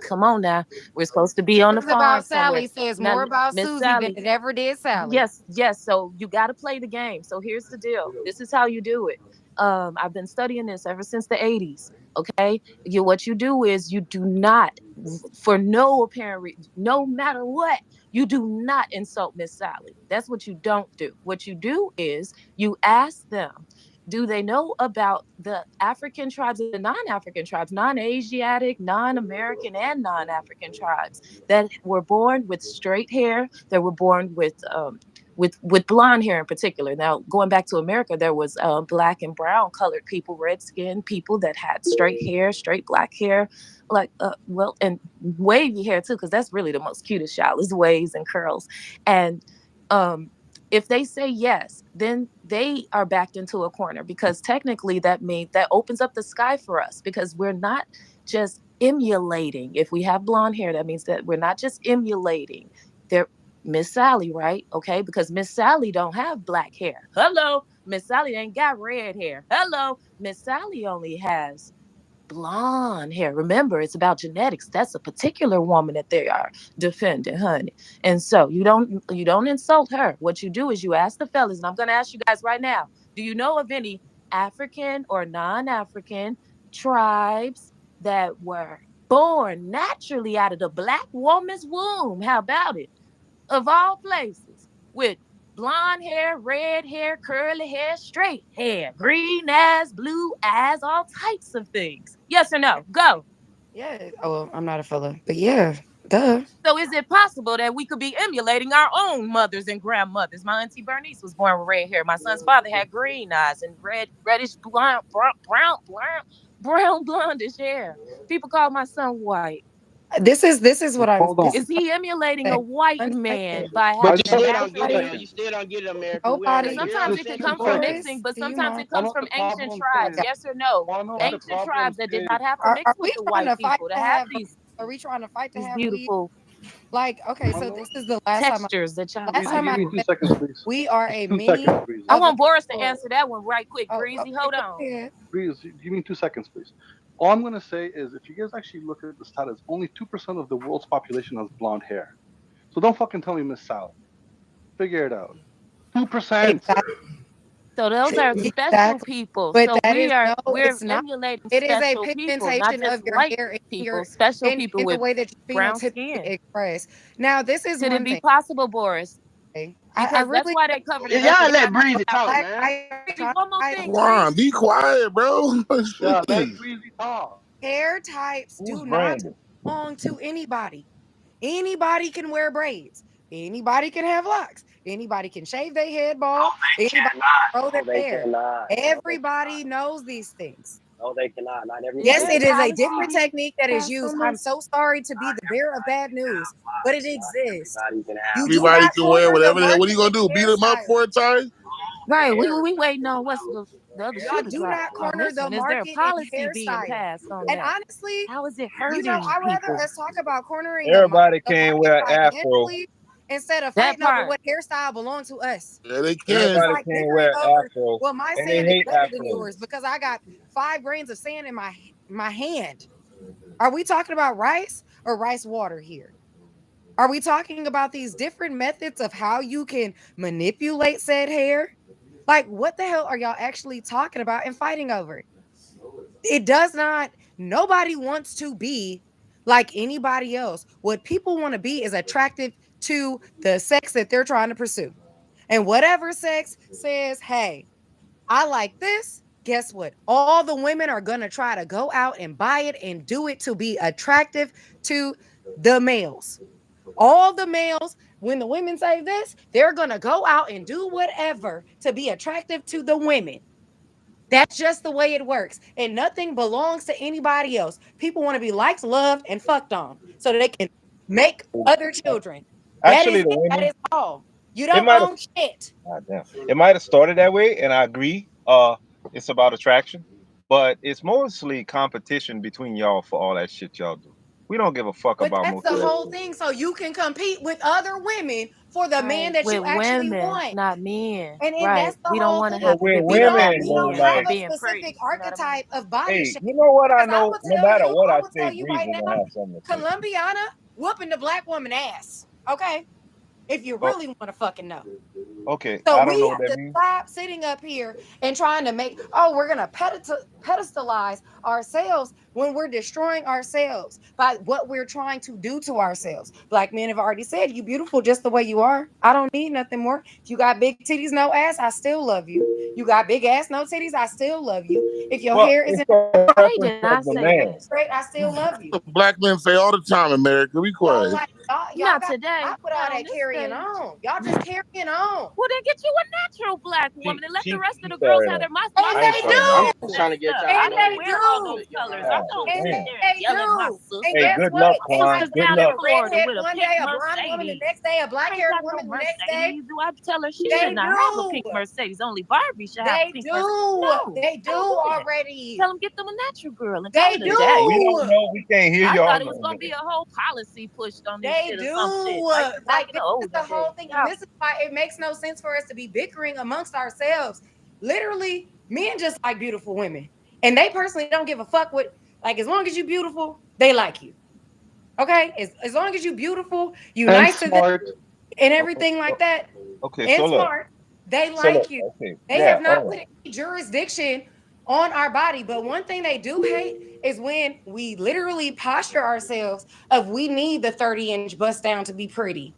Come on now, we're supposed to be on the Things farm about somewhere. Sally says Now, more about Miss Susie than Sally, it ever did Sally. yes. So you got to play the game. So here's the deal. This is how you do it. I've been studying this ever since the 80s. Okay, what you do is you do not, for no apparent reason, no matter what, you do not insult Miss Sally. That's what you don't do. What you do is you ask them, do they know about the African tribes and the non-African tribes, non-Asiatic, non-American, and non-African tribes that were born with straight hair, that were born with blonde hair in particular. Now, going back to America, there was black and brown colored people, red skinned people that had straight hair, straight black hair, like and wavy hair too, because that's really the most cutest child is waves and curls. And if they say yes, then they are backed into a corner because technically that means that opens up the sky for us because we're not just emulating. If we have blonde hair, that means that we're not just emulating. There, Miss Sally, right? Okay, because Miss Sally don't have black hair. Hello, Miss Sally ain't got red hair. Hello, Miss Sally only has blonde hair. Remember, it's about genetics. That's a particular woman that they are defending, honey. And so you don't insult her. What you do is you ask the fellas, and I'm gonna ask you guys right now, do you know of any African or non-African tribes that were born naturally out of the black woman's womb? How about it? Of all places, with blonde hair, red hair, curly hair, straight hair, green eyes, blue eyes, all types of things. Yes or no? Go. Yeah. Oh, well, I'm not a fella, but yeah, duh. So is it possible that we could be emulating our own mothers and grandmothers? My auntie Bernice was born with red hair. My son's father had green eyes and reddish blonde, brown blondish hair. People call my son white. This is what I'm. Hold This on. is Is he emulating a saying. white 1 second. man by I But having just you an want still to don't get Afro? it say though. 2 seconds. You still don't get it, America. Because Nobody. You know what I'm sometimes Just it could saying? 2 come Keep from going. seconds. mixing, Boris, but do you sometimes it mind? One comes of from the ancient problems I tribes. is, got. Yes or no? one of the Ancient tribes problems that did is, not have to Are mix with we the trying white to fight people to to have have? Are we trying to fight to these have weed? beautiful Like, okay, so Manu, this is the last time. textures that y'all Last Breezy, time give I me like. 2 said seconds, please. we are Just a 2 mini seconds, Breezy. I of a want Boris to people. answer that one right quick. Oh, Breezy, okay, hold go on. ahead. Breezy, give me 2 seconds, please. All I'm going to say is if you guys actually look at the status, only 2% of the world's population has blonde hair. So don't fucking tell me Miss Sally. Figure it out. 2%. Exactly. So those are special Exactly. people. But So that is no, we're it's not. emulating It is a special people, not pigmentation just of your white hair in people, your special people in the with way that your brown phenotypically skin. express. Now, this is Could it one be thing. possible, Boris? Okay? Because that's really why they covered it Yeah, up. y'all And let time out. Breezy talk, black man. Breezy, one more thing, Juan, please. be quiet, bro. Yeah, let Jeez. Breezy talk. hair types Who's do not Brandon? belong to anybody. Anybody can wear braids. Anybody can have locks. Anybody can shave their head bald. Anybody can grow their No, they hair. cannot. Everybody knows these things. No, they cannot. Not Is Yes, everybody there it can. is a policy different being technique that is passed used. on I'm this? so sorry to be Not the bearer of bad everybody can news, have but locks. it Not exists. everybody can You have do Everybody not can wear corner the whatever the hell. What are market you gonna with do? Beat him up hairstyles. for a time? Right. We waiting on what's the other shoe Y'all to do drop not on corner this the one. Is there a market in policy being hairstyle. passed on And that? honestly, How is it you know, hurting I'd rather people? us talk about cornering Everybody the can't market wear afro. financially instead of That fighting over part. what hairstyle belongs to us. Yeah, they It's can. Everybody like can't bickering wear over, afro, well, my and they sand is hate better than afros. yours because I got 5 grains of sand in my hand. Are we talking about rice or rice water here? Are we talking about these different methods of how you can manipulate said hair? Like, what the hell are y'all actually talking about and fighting over? It does not, nobody wants to be like anybody else. What people want to be is attractive to the sex that they're trying to pursue. And whatever sex says, hey, I like this. Guess what? All the women are going to try to go out and buy it and do it to be attractive to the males. All the males, when the women say this, they're going to go out and do whatever to be attractive to the women. That's just the way it works. And nothing belongs to anybody else. People want to be liked, loved, and fucked on so that they can make other children. That Actually, is the it. That women, is all. You it don't might have, own shit. it might have started that way, and I agree. It's about attraction, but it's mostly competition between y'all for all that shit y'all do. We don't give a fuck But about that's most the of that whole shit. thing. So you can compete with other women for the man Right. that With you actually women, want. not men. And Right. that's the We don't whole want to thing. But have to with get We beat up don't by women, we though, don't men for have like, a being specific pretty. You know what I mean? archetype of body hey, shape. you know what I Because I know? will No tell matter you, what I I will say, tell you right Breezy now, gonna have something to say. Colombiana whooping the black woman ass. Okay. If you Oh, really want to fucking know. okay, So I don't we know what have that to means. stop sitting up here and trying to make, oh, we're going to pedestalize ourselves when we're destroying ourselves by what we're trying to do to ourselves. Black men have already said, you beautiful just the way you are. I don't need nothing more. If you got big titties, no ass, I still love you. You got big ass, no titties, I still love you. If your Well, hair it's isn't the They preference did of not the say man. that. straight, I still love you. Black men say all the time, America. Be So quiet. like y'all Not got to today. stop with all Not on that this carrying stage. on. Y'all just carrying on. Well, then get you a natural black She, woman and let the she, rest of she the girls started have that. their my And I ain't they sister started I'm that. knows just do. that trying to get stuff. y'all I And to don't they wear understand all do. those that y'all colors. not I God don't And sit damn. there and they yell at my do. And Hey, sister. guess good what? luck, My They Quan. might sister's Good down in have luck. a Florida redhead with a one pink day, a blonde woman the Mercedes. next day, a black I ain't haired got no woman the next day. Mercedes. Do I tell her she should They not have a do. pink Mercedes? Only Barbie should have a They pink Mercedes. do. No, They I do don't do that. already. Tell them get them a natural girl and call They it a We, day. we don't do. know. We can't hear I y'all thought it know was gonna be that. a whole policy pushed on this They shit or some shit. do. Like you're Like, making this an is older the whole day. thing. And Y'all this is why it makes no sense for us to be bickering amongst ourselves. Literally, men just like beautiful women. And they personally don't give a fuck what, like, as long as you're beautiful, they like you. Okay? As long as you're beautiful, you And nice to them smart. and Oh, everything oh, like that, okay, and so look. smart, they So look. like you. Okay. They Yeah. have not All put any jurisdiction on our body. But one thing they do hate is when we literally posture ourselves of we need the 30-inch bust down to be pretty.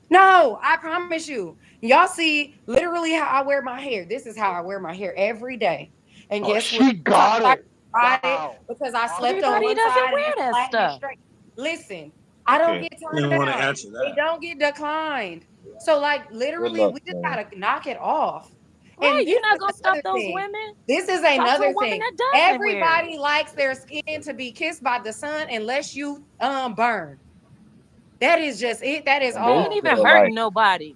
No, I promise you. Y'all see literally how I wear my hair. This is how I wear my hair every day. And Oh, guess what? she Sometimes got I it. ride it Wow. because I slept on Awesome. everybody one doesn't side and wear it's that flat and it's stuff. straight. Listen, I don't okay. get turned Didn't want to down. answer They that. don't get declined. So, like, Good literally, luck, we just man. gotta knock it off. Right. And this You're not is gonna stop another those thing. women. This is Talk to a another woman thing. that doesn't wear it. Everybody likes their skin to be kissed by the sun unless you burn. That is just it. That is And You most ain't all. even people hurting like it. nobody.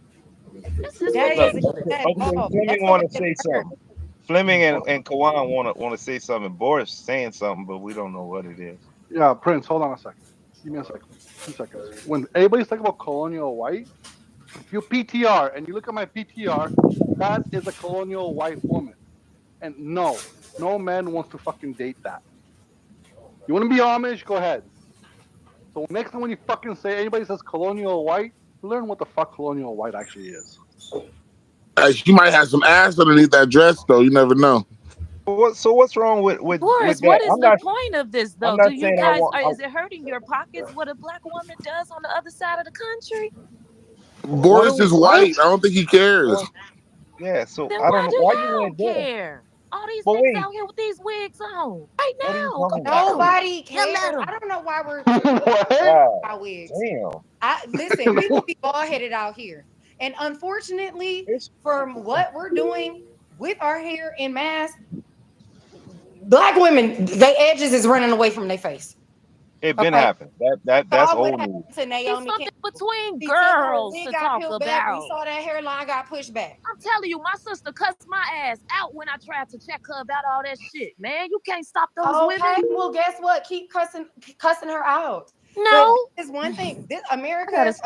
This is That Look, is it. ridiculous. That is okay, all. Fleming That's the way want to it say burns. something. Fleming and Kawan want to say something. Boris saying something, but we don't know what it is. Yeah, Prince, hold on a second. Give me a second. 2 seconds. When everybody's talking about colonial white, if you PTR and you look at my PTR, that is a colonial white woman. And no, no man wants to fucking date that. You want to be Amish? Go ahead. So next time when you fucking say anybody says colonial white, learn what the fuck colonial white actually is. She might have some ass underneath that dress, though. You never know. So what's wrong with Boris, that? what is the point of this I'm though? Do not you saying I guys want. is it hurting your pockets what a black woman does on the other side of the country? Boris is white. I don't think he cares. Yeah, so Then I don't why know do why you y'all went there. care? All these But niggas wait, out here with these wigs on right what are you now. Go talking get about? them. Nobody Yell cares. at I them. don't know why we're What? God our wigs. damn. Listen, people be bald headed out here. And unfortunately, It's from what we're doing with our hair in mass, black women, their edges is running away from their face. it been Okay. happened. That's Saw what old happened news. to It's Naomi something Campbell. between She took her girls wig, to got talk peeled back. We about. saw that hairline got pushed back. I'm telling you, my sister cussed my ass out when I tried to check her about all that shit, man. You can't stop those women. Okay, well, guess what? Keep cussing her out. But No, this is one thing. This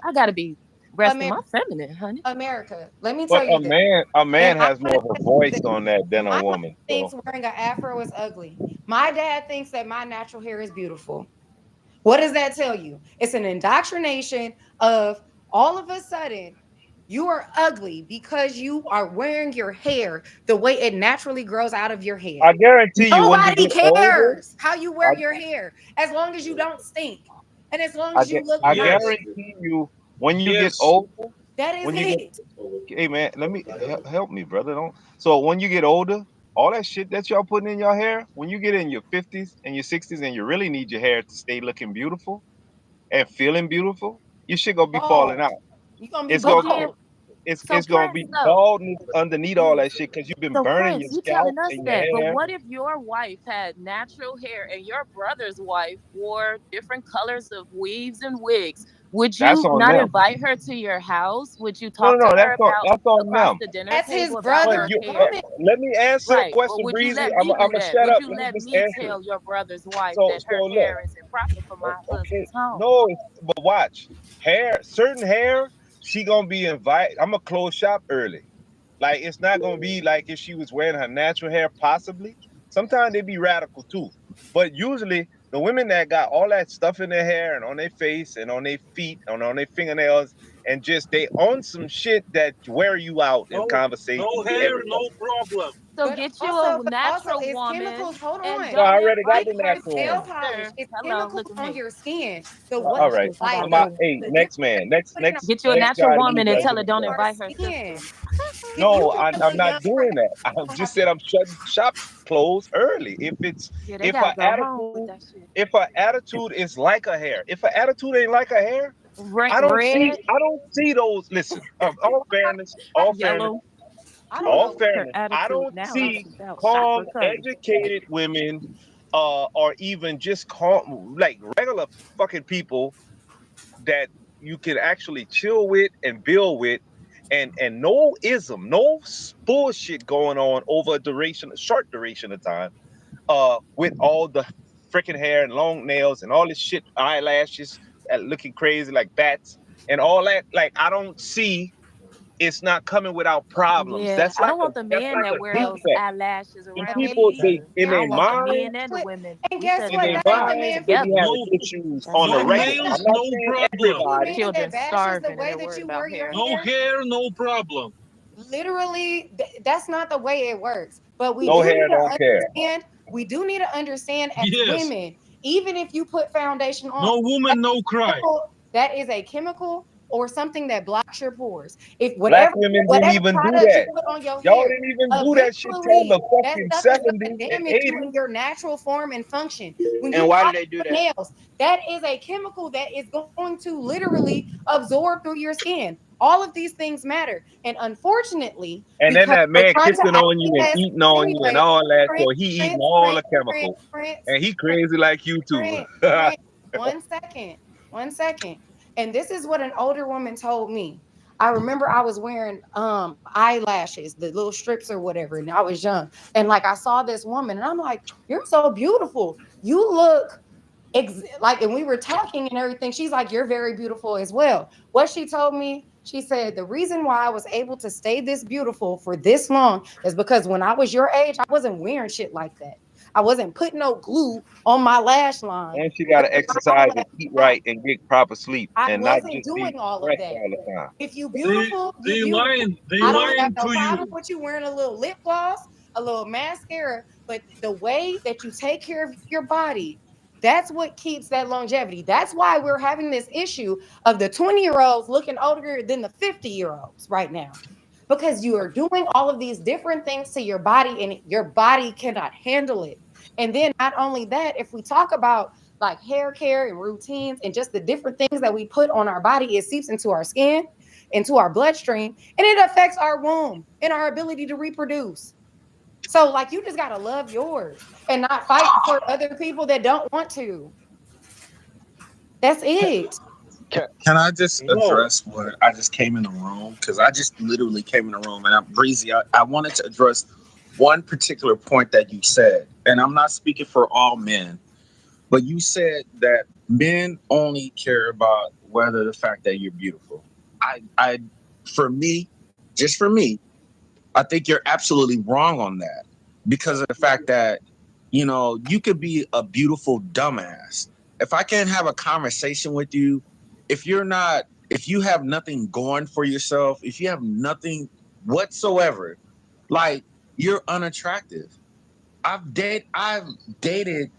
I gotta be resting America, my feminine, honey. America. Let me But tell you this. a And man I has more want of a to say voice this. on that than a My mom woman. thinks So wearing an afro is ugly. My dad thinks that my natural hair is beautiful. What does that tell you? It's an indoctrination of all of a sudden you are ugly because you are wearing your hair the way it naturally grows out of your head. I guarantee you when you Nobody get older, cares how you wear I your hair as long as you don't stink and as long I, as you get, look I nice. guarantee you when you get Yes. older, That is when you get it. hey man, let me help me, brother. Don't so when you get older, all that shit that y'all putting in your hair, when you get in your 50s and your 60s and you really need your hair to stay looking beautiful and feeling beautiful, your shit gonna be falling Bald. out. You're gonna be It's But gonna then, bald. so it's gonna Prince, be though. baldness underneath all that shit because you've been So burning your Prince, you scalp telling us and your that. But hair. what if your wife had natural hair and your brother's wife wore different colors of weaves and wigs? Would That's you on not them. invite her to your house? Would you No, talk no, to no, her about that's on across them. the dinner That's his table about But her brother's you hair? woman. let me answer a Right. But question, would you Breezy. let I'm me I'm do gonna that? shut Would up. you Let me let just me answer it. tell your brother's wife So that her look. hair is improper for my Okay, husband's home? no, but watch certain hair. She gonna be invited. I'm gonna close shop early. Like it's not gonna be like if she was wearing her natural hair, possibly. Sometimes they be radical too, but usually the women that got all that stuff in their hair and on their face and on their feet and on their fingernails and just they own some shit that wear you out in No, conversation no and hair, everything. no problem. So But get you also, a also natural it's woman chemicals. Hold and No, on. I don't already got invite the her It's natural nail one. polish. sister. It's Hello, chemicals look at on me. your skin. The Look way, at my All right. face. I like got good. Hey, the next difference man, that you next put in next Get you a next natural guy woman leave and that tell her room, don't bro. our invite her skin. sister. You No, can have I'm a not young doing that. I just said I'm shutting shop closed early. Yeah, they If her gotta go home with that shit. attitude is like her hair, if her attitude ain't like her hair, Red, I don't see those. Listen, yellow. I don't all know. Her fairness, I attitude don't now is see about calm, chakra curry. educated women, or even just calm, like regular fucking people that you can actually chill with and build with and no ism, no bullshit going on over a short duration of time, with all the freaking hair and long nails and all this shit, eyelashes looking crazy like bats and all that. Like I don't see it's not coming without problems. Yeah, I don't want the That's men like that a wear those defect. eyelashes And around me people they either. in I their don't want the mind men and the women. And We guess said in what? their that That ain't the earlier mind man they for be together. you. having No, issues That's on the no my regular. man. nails, I'm not no saying problem. Any everybody. man Children that bashes the starving and way they're that worried you about wear your hair. No hair, hair, no problem. literally, that's not the way it works. But we No do hair, need don't to care. understand. We do need to understand as Yes. women, even if you put foundation on, No woman, no cry. that is a chemical or something that blocks your pores. If Black whatever women didn't whatever even do product you that. put on your Y'all hair, didn't even do that shit till eventually the that fucking stuff is going 70s to and damage you in 80s. your natural form and function. When And you why do polish they do your that? nails, that is a chemical that is going to literally absorb through your skin. All of these things matter. And unfortunately, And then because that we're man trying to kissing on you and access, eating on you and anyway, all that, Prince, so he eating Prince, all Prince, the Prince, chemicals. Prince, And he Prince, crazy like you too. Prince, Prince. 1 second. 1 second. And this is what an older woman told me. I remember I was wearing eyelashes, the little strips or whatever, and I was young. And like I saw this woman, and I'm like, "You're so beautiful. You look like." And we were talking and everything. She's like, "You're very beautiful as well." What she told me, she said, "The reason why I was able to stay this beautiful for this long is because when I was your age, I wasn't wearing shit like that. I wasn't putting no glue on my lash line. And she gotta exercise and eat right and get proper sleep I and not wasn't just be doing all of stressed that. all the time. If you They beautiful, you they beautiful. lying. They I don't have lying no to problem you. with you wearing a little lip gloss, a little mascara, but the way that you take care of your body That's what keeps that longevity. That's why we're having this issue of the 20-year-olds looking older than the 50-year-olds right now. Because you are doing all of these different things to your body and your body cannot handle it. And then not only that, if we talk about like hair care and routines and just the different things that we put on our body, it seeps into our skin, into our bloodstream, and it affects our womb and our ability to reproduce. So like you just gotta love yours and not fight for other people that don't want to. That's it. Can I just No. address what I just came in the room? Because I just literally came in the room and I'm breezy. I wanted to address one particular point that you said, and I'm not speaking for all men, but you said that men only care about whether the fact that you're beautiful. I, for me, just for me, I think you're absolutely wrong on that because of the fact that, you know, you could be a beautiful dumbass. If I can't have a conversation with you, if you're not, if you have nothing going for yourself, if you have nothing whatsoever, like you're unattractive. I've dated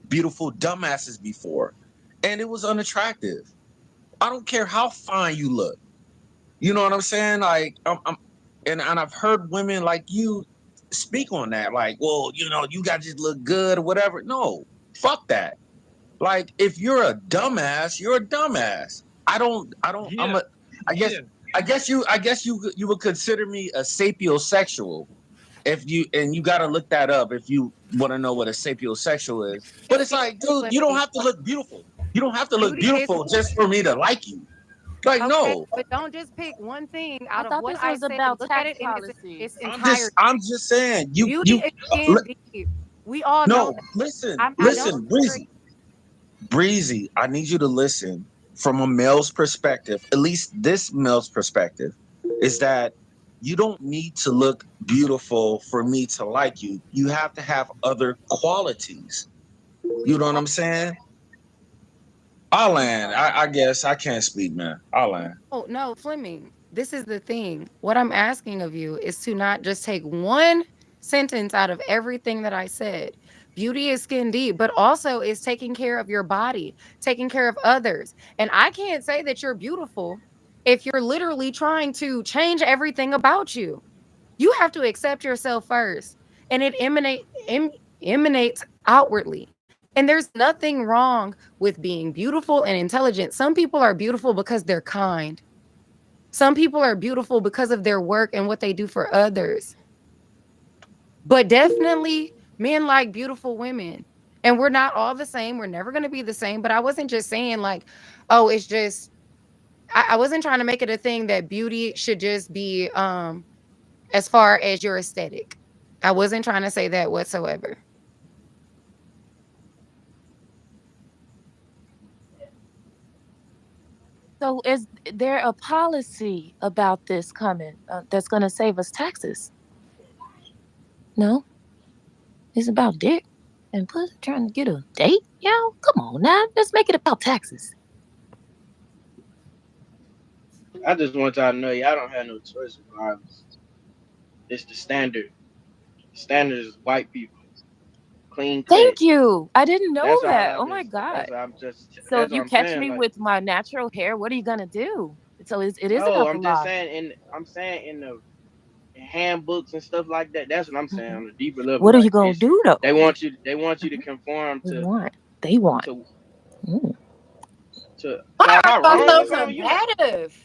beautiful dumbasses before, and it was unattractive. I don't care how fine you look. You know what I'm saying? Like, and I've heard women like you speak on that. Like, well, you know, you got to just look good or whatever. No, fuck that. Like, if you're a dumbass, you're a dumbass. I'm Yeah. a, I guess, Yeah. I guess you would consider me a sapiosexual if you, and you got to look that up if you want to know what a sapiosexual is. But it's like, dude, you don't have to look beautiful. You don't have to look Beauty is beautiful just for me to like you. Like, okay, no. but don't just pick one thing I out of thought what this I was said. about Look at tax it in its policies. entirety. I'm just saying Beauty is skin deep. We all know no, that. listen, I don't listen, disagree. Breezy, I need you to listen from a male's perspective, at least this male's perspective, is that you don't need to look beautiful for me to like you. You have to have other qualities. You We know what all I'm saying? I'll land. I guess I can't speak, man. I'll land. oh no, Fleming. This is the thing. What I'm asking of you is to not just take one sentence out of everything that I said. Beauty is skin deep, but also is taking care of your body, taking care of others. And I can't say that you're beautiful if you're literally trying to change everything about you. You have to accept yourself first, and it emanates outwardly. And there's nothing wrong with being beautiful and intelligent. Some people are beautiful because they're kind. Some people are beautiful because of their work and what they do for others. But definitely, men like beautiful women. And we're not all the same. We're never going to be the same. But I wasn't just saying, like, oh, it's just, I wasn't trying to make it a thing that beauty should just be as far as your aesthetic. I wasn't trying to say that whatsoever. So is there a policy about this coming that's going to save us taxes? No, it's about dick and pussy trying to get a date. Y'all, come on now, let's make it about taxes. I just want y'all to know y'all don't have no choice regardless. It's the standard. The standard is white people, clean cut. Thank you. I didn't know That's all that. I Oh my just. god. So That's if what you I'm catch saying. me Like, with my natural hair, what are you gonna do? So it is no, about the I'm just law. saying I'm saying in the handbooks and stuff like that. That's what I'm saying Mhm. on a deeper level. What are you Like gonna it's do though? they want you to conform They want. They want. to Mm. to. Why Now, am are I y'all wrong so or something? combative?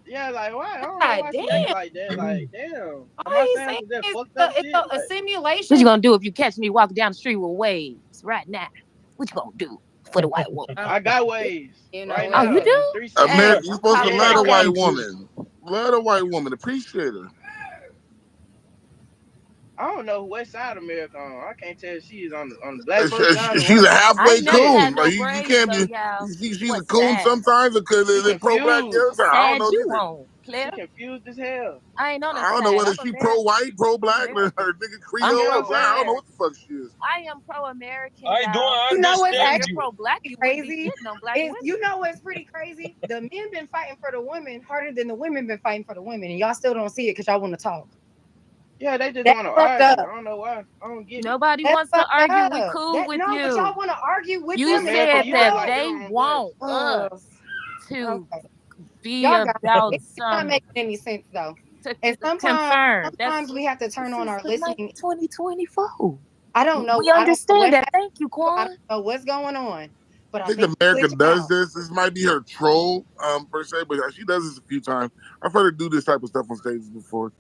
Yeah, like why? I don't know God why she acting damn. like that. Like, damn, am All I he's saying saying some that is fucked up shit? a Like, What you simulation. gonna do if you catch me walking down the street with waves right now? What you gonna do for the white woman? Um, I got waves you know right Oh, what? you now do? in Hey, 360. America, you're don't supposed call to it let Yeah, a out white like woman. Let a white woman appreciate her. I don't know what side of America on. I can't tell if she is on the black folks side or She's a white. I halfway ain't never coon. had Like no you braids can't though, be. y'all. She's a What coon side? sometimes because She they're pro black the confused. other time. I don't Side know you neither. on, She Cliff? confused as hell. I ain't on a I don't know side. whether she pro white, pro I'm black, or American. nigga I'm Yeah, Creole. I'm pro I don't know saying. what the fuck she is. I am pro American, I don't y'all. you know what's And if understand you're actually you. pro black, you wouldn't be crazy? shitting on black Is you women. know what's pretty crazy? The men been fighting for the women harder than the women been fighting for the women, and y'all still don't see it because y'all want to talk. Yeah, they just That's want to fucked argue. up. I don't know why. I don't get it. Nobody That's wants to fucked argue. We up. cool That with no, but you. y'all want to argue with You them. America, said you look that like they them on bus. want us to Okay. be Y'all got about it's not some making any sense though. to And confirm. sometimes we have to turn This on is our the listening. 2024. I don't know. We I don't know understand what's that. happening. Thank you, I Quan. don't know what's going on. But I I think think America glitching does out. this. This might be her troll, per se, but she does this a few times. I've heard her do this type of stuff on stages before.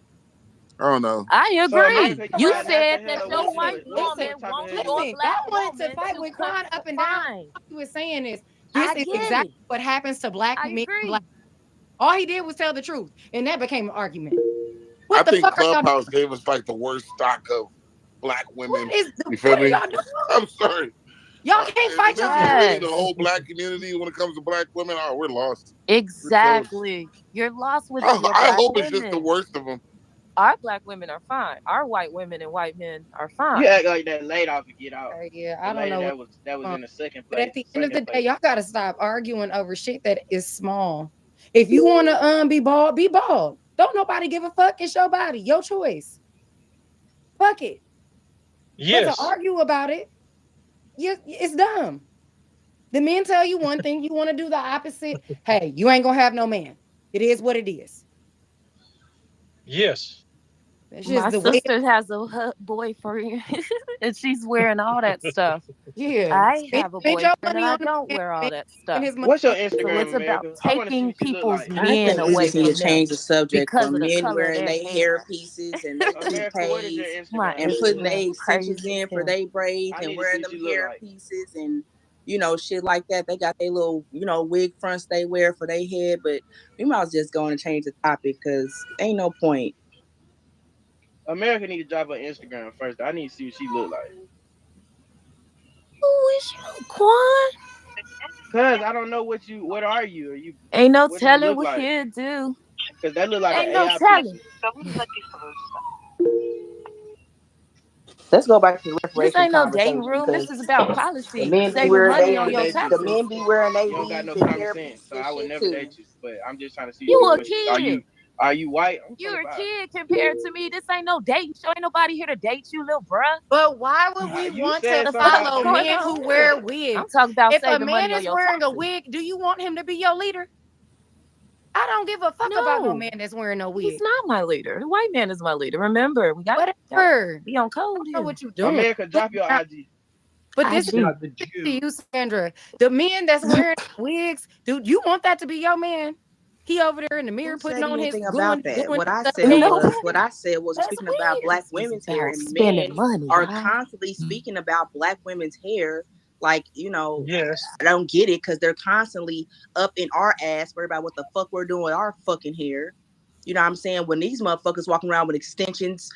I don't know. I So agree. America, you You fighting after said that her. your white What woman type of wants hell you your want? Listen, y'all black wanted to woman fight to with Quan up and down. confine. All he was saying is this I is get exactly it. what happens to black I men. agree. All he did was tell the truth, and that became an argument. I What the think fuck are y'all doing? Clubhouse gave us like the worst stock of black women. You feel What are me? y'all doing? I'm sorry. Y'all can't fight If this y'all. is really the Yes. whole black community when it comes to black women, oh, we're lost. Exactly. You're lost with your I black hope it's just the women. worst of them. Our black women are fine. Our white women and white men are You fine. act like that late off and get out. Yeah, The I don't lady know that was what's. in the second But at place. the end of Second the day, place. y'all gotta stop arguing over shit that is small. If you wanna be bald, be bald. Don't nobody give a fuck. It's your body, your choice. Fuck it. But to Yes. argue about it, it's dumb. The men tell you one thing, you want to do the opposite. Hey, you ain't gonna have no man. It is what it is. Yes. That's My just the way. sister has a boyfriend and she's wearing all that stuff. Yeah, I have a spend your boyfriend and money I on the don't man, wear all that spend stuff. his money What's your on the So it's Instagram, man. about America? I want to see taking what she look people's like. I men think we away just need to from them change the subject because from of the men color of wearing their their hair hair. pieces and their America, what is your toupees My Instagram, and putting America? their Instagram extensions crazy as in for hell. their braids I and need to see wearing what them you look hair like. pieces and shit like that. They got their little wig fronts they wear for their head, but we might as well just go and change the topic because ain't no point. America need to drop her Instagram first. I need to see what she look like. Who is you, Quan? Cause I don't know what are you? Are you Ain't no what do you telling look what like? he'll do. Cause that look like an Ain't no AI telling. picture. Let's go back to the This reparation ain't no dating conversation room. This because is about the policy. men be Saving wearing I money would on never your date you. the taxes. men be wearing their You don't got wigs no and common hair sense, pieces so and I would shit never too. date you. But I'm just trying to see You a what kid. are you white? I'm You're a 25. kid compared to me. This ain't no dating show. Ain't nobody here to date you, little bruh. But why would we You want said to something Fuck about is follow going dating. men on who wear here? I'm wigs? talking about If a saving money man on is your wearing a taxes. wig, do you want him to be your leader? I don't give a fuck about no No, man that's wearing no he's wig. not my leader. The white man is my leader. Remember, we gotta Whatever. be on I code don't know here. what you're doing. America, drop your IG. But I this is do. to you, Sandra. The men that's wearing wigs, dude, you want that to be your man? He over there in the mirror Who putting said on his Mm. doing doing that? What his I stuff. You said know was what? what I said was That's speaking about weird. black This is women's hair, about and spending men money, are y'all. constantly speaking about black women's hair. Like, Yes. I don't get it because they're constantly up in our ass worried about what the fuck we're doing with our fucking hair. You know what I'm saying? When these motherfuckers walking around with extensions,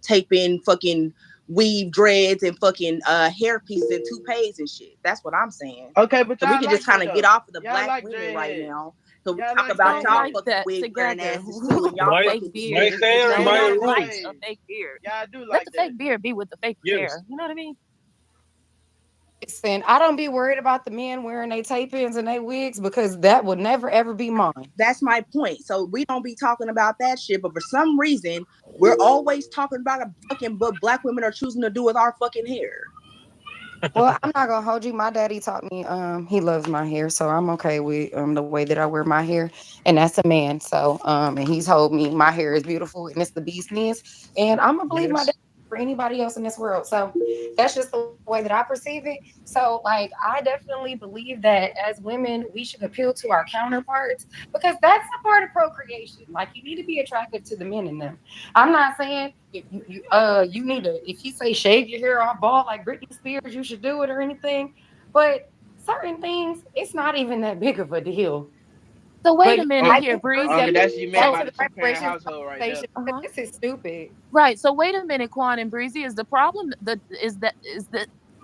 taping fucking weave dreads and fucking hair pieces and toupees and shit. That's what I'm saying. Okay, but So we y'all can just like kind that of get though. off of the Y'all black like women right dreadheads. now. So we Y'all talk like about Don't y'all like dreadheads. fucking that wig wearing together. asses too, and y'all White Fake fucking beard. white shit. It hair, does Y'all white not like like rules. a dreads. fake beard. Y'all do Let like the that. fake beard be with the fake Yes. hair. You know what I mean? Listen, I don't be worried about the men wearing their tape ins and their wigs because that would never ever be mine. That's my point. So we don't be talking about that shit, but for some reason, we're always talking about a fucking what black women are choosing to do with our fucking hair. Well, I'm not gonna hold you. My daddy taught me he loves my hair, so I'm okay with the way that I wear my hair. And that's a man. So and he's told me my hair is beautiful and it's the bee's knees. And I'm gonna believe my dad Yes. for anybody else in this world. So that's just the way that I perceive it. So like I definitely believe that as women we should appeal to our counterparts because that's a part of procreation. Like you need to be attractive to the men in them. I'm not saying if you need to if you say shave your hair off bald like Britney Spears, you should do it or anything. But certain things, it's not even that big of a deal. So wait But a minute I here, think first Breezy. That's what you meant back by to the the two-parent reparations household right there. conversation because this is stupid. Right. So wait a minute, Quan and Breezy. Is the problem that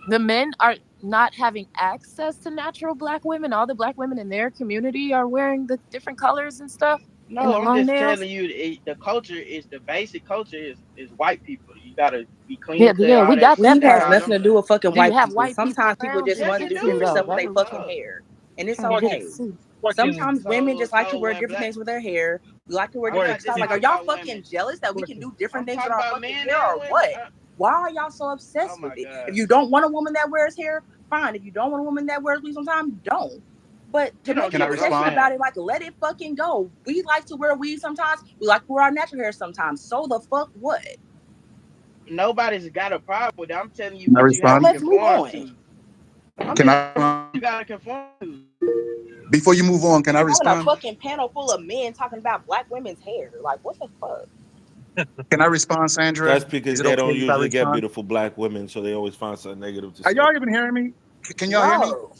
the men are not having access to natural black women? All the black women in their community are wearing the different colors and stuff and No, the I'm long just nails. telling you, the culture is the basic culture is white people. You gotta be clean, Yeah, cut yeah, all we that got shit, that Weave take has part. all nothing them to do things. with fucking Do you white have people. white people Sometimes people around? just Just Yes, want to it it's do true stupid do. though. stuff with That their is fucking true. hair. And it's Trying to get a okay. suit. Sometimes women just like to So wear when different black, things with their hair. We like to wear I'm different not styles. just Like, are talking y'all about fucking women. jealous that we can do different I'm things with talking our about fucking men hair, and or women. what? Why are y'all so obsessed Oh my with it? God. If you don't want a woman that wears hair, fine. If you don't want a woman that wears weave sometimes, don't. But to You don't make an get what I'm obsession saying. about it, like, let it fucking go. We like to wear weave sometimes. We like to wear our natural hair sometimes. So the fuck what? Nobody's got a problem with it. I'm telling you Can I what you have Now to respond? let's move conform on. to. I'm Can just I telling you got to conform to. before you move on? Can I Having a respond? fucking panel full of men talking about black women's hair. Like, what the fuck? Can I respond, Sandra? That's because Is it they okay don't if I usually get respond? beautiful black women, so they always find something negative to Are say. y'all even hearing me? Can y'all hear me? No.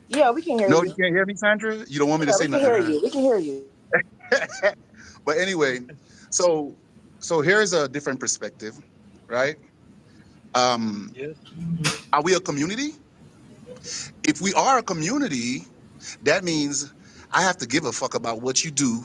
Yeah, we can hear No, you. you can't hear me, Sandra. You don't want me to Yeah, say we can nothing, hear huh? you. We can hear you. But anyway, so here's a different perspective, right? Um, Yes. are we a community? If we are a community, that means I have to give a fuck about what you do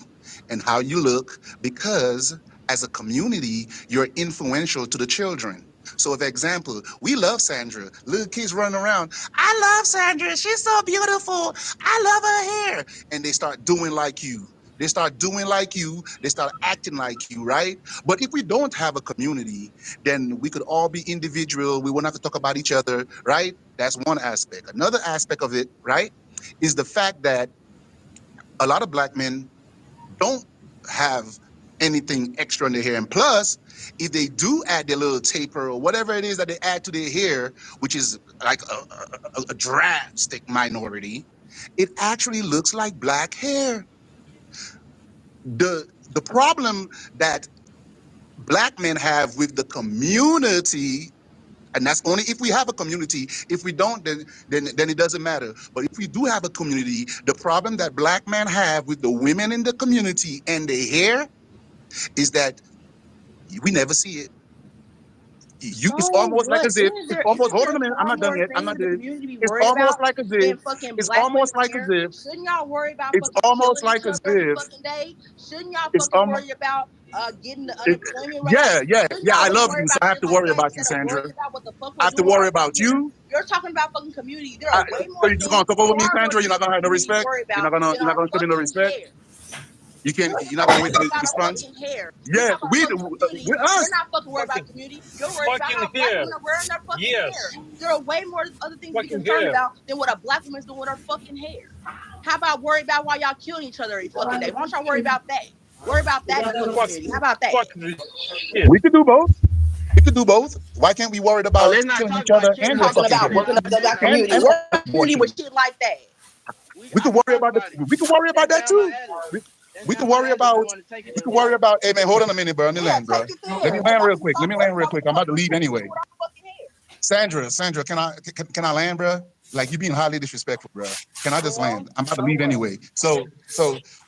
and how you look because as a community, you're influential to the children. So, for example, we love Sandra. Little kids running around. I love Sandra. She's so beautiful. I love her hair. And they start doing like you. They start doing like you. They start acting like you, right? But if we don't have a community, then we could all be individual. We won't have to talk about each other, right? That's one aspect. Another aspect of it, right, is the fact that a lot of black men don't have anything extra in their hair. And plus, if they do add their little taper or whatever it is that they add to their hair, which is like a drastic minority, it actually looks like black hair. The problem that black men have with the community, and that's only if we have a community. If we don't, then it doesn't matter. But if we do have a community, the problem that black men have with the women in the community and their hair is that we never see it. It's So almost like what? as if it's almost. Isn't Hold on there a minute. I'm far not done more yet. I'm things not in the done. community to be It's worried almost about like as if. than fucking It's black almost women's like as hair? if. Shouldn't y'all worry about It's fucking almost killing each like as other every if. fucking day? Shouldn't y'all It's fucking almost. worry about getting the It, unemployment rate? yeah, yeah, Shouldn't yeah. y'all I really love worry you, so about I have shit to like worry that about you, instead of Sandra. worrying about what the fuck I we're have to doing with worry our about fucking hair? you. You're talking about fucking community. There are way So more you're just things, gonna talk over me, far more Sandra? You're things not in the gonna have no community to respect. worry You're about not gonna. than You're not our gonna show me no fucking respect. hair. You can't. You're You're not gonna wait for me worried to about a respond. fucking hair. We Yeah, talk about fucking community. with You're us. not fucking worried about Fucking, community. You're worried about fucking how black hair. women are wearing their fucking hair. Yes. There are way more other things to be Fucking concerned hair. about than what a black woman's doing with her fucking hair. How about worry about why y'all killing each other every fucking day? Why don't y'all worry about that? Worry about that in the fucking community. How Fucking, about that? fucking shit. We could do both. We could do both. Why can't we worry Oh, about let's not killing talk each about other You're killing and your each talking fucking other. about hair working I'm up just that saying, community. and Work community with abortion? shit like that. We I could can worry talk about that. about it. We could worry about That's that down my too. alley. We, That's we could down my worry alley if you about. want to take it We there. could worry about. Hey man, hold on a minute, bro. Let me Yeah, land, bro. take it Let me there. But land y'all real need to quick. Let stop me land worrying real about what quick. the I'm fuck about to we're leave doing anyway. with our fucking hair. Sandra, can I land, bro? Like you being highly disrespectful, bro. Can I just Well, land? I'm about to so leave what? anyway. So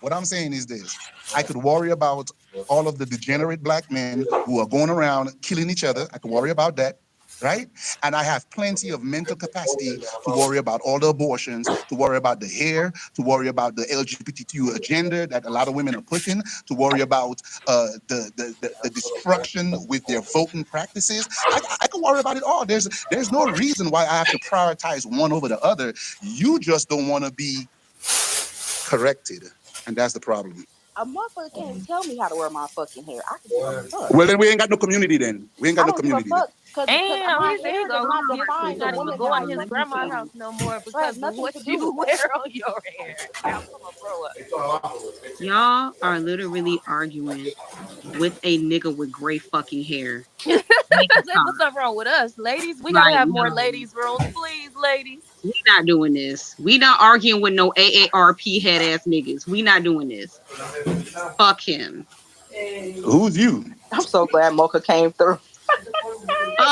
what I'm saying is this: I could worry about all of the degenerate black men who are going around killing each other. I could worry about that, right? And I have plenty of mental capacity to worry about all the abortions, to worry about the hair, to worry about the LGBTQ agenda that a lot of women are pushing, to worry about the destruction with their voting practices. I can worry about it all. There's no reason why I have to prioritize one over the other. You just don't want to be corrected, and that's the problem. A motherfucker can't tell me how to wear my fucking hair. I can give a fuck. Well, then we ain't got no community. Then we ain't got I no don't give a community. Then fuck because And my there you hair does go. not He define the not even woman that going I to his turn grandma's into. house no more It has because of nothing what to do you with wear that. on your hair. I'm gonna grow up. Y'all are literally arguing with a nigga with gray fucking hair. Make it What's stop. something wrong with us, ladies? We gotta Like, have more no, ladies' rooms, please, ladies. we not doing this. We not arguing with no AARP head ass niggas. We not doing this. Fuck him. Who's you? I'm so glad Mocha came through.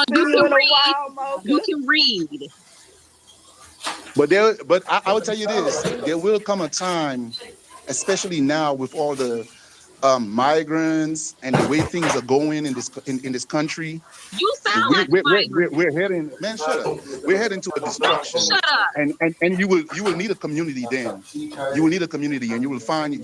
You See you can in a read. while, You Mocha. can read. I will tell you this: there will come a time, especially now with all the migrants and the way things are going in this country. You sound like a migrant. We're heading, man, shut up. We're heading to a destruction, Shut up. and you will need a community then. You will need a community, and you will find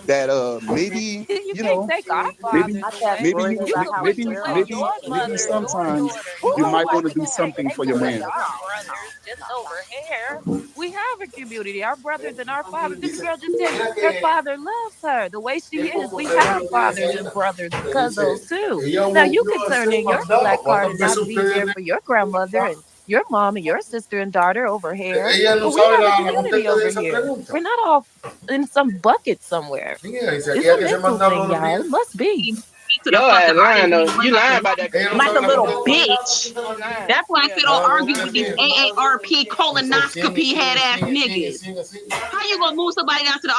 that maybe You you can't know take our maybe fathers I just away. maybe worried you You about can how we bring maybe them wear with our maybe your fucking maybe mother, hair. your sometimes daughter, you your might wife. want to You do can't something take for them your with man. our brothers just over hair. We have a community. Our brothers and our fathers. This girl just said her father loves her the way she is. We have fathers and brothers because those too. Now you could turn in your black card and not be there for your grandmother and your mom and your sister and daughter over here. But we have a community over here. We're not all in some bucket somewhere. It's a mental thing, y'all. It must be. To the Your fucking ass lying though. argument You lying about that. like a little bitch. You lying. That's why I Yeah, said don't argue with these AARP colonoscopy head ass niggas. How you gonna move somebody down to the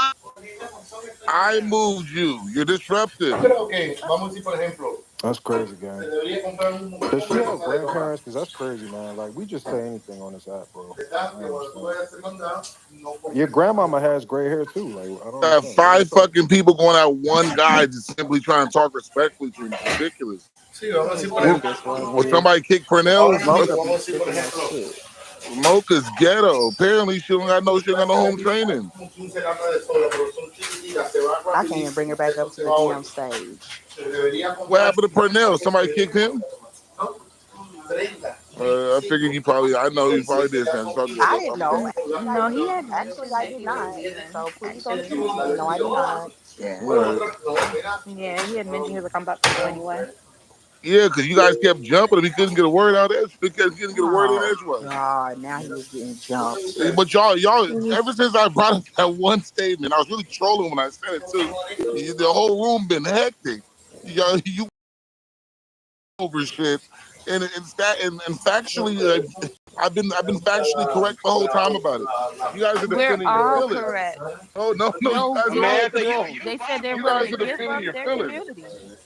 I moved you. You're disruptive. That's crazy, gang. Does she have grandparents? Because that's crazy, man. Like, we just say anything on this app, bro. I don't understand. Your grandmama has gray hair, too. Like, I don't Have understand. 5 fucking people going at one guy just simply trying to talk respectfully to him. It's ridiculous. Will somebody kick Purnell? Mocha be sick of that shit. Mocha's ghetto. Apparently, she don't got no home training. I can't even bring her back up to the damn stage. What happened to Purnell? Somebody kicked him? I figured he probably. I know he probably did. I didn't know. No, he had Actually, I did not. So please don't accuse me. No, I did not. Yeah, he had mentioned he was gonna come back to anyway. Yeah, because you guys kept jumping and he couldn't get a word out there. Because he couldn't get a word in edgewise. God, now he was getting jumped. But y'all, ever since I brought up that one statement, I was really trolling when I said it too. The whole room been hectic. You over shit, and factually, I've been factually correct the whole time about it. You guys are defending your feelings. We're all correct. Oh no, you guys are all wrong. They said they're You guys willing are to give defending up your their feelings. community.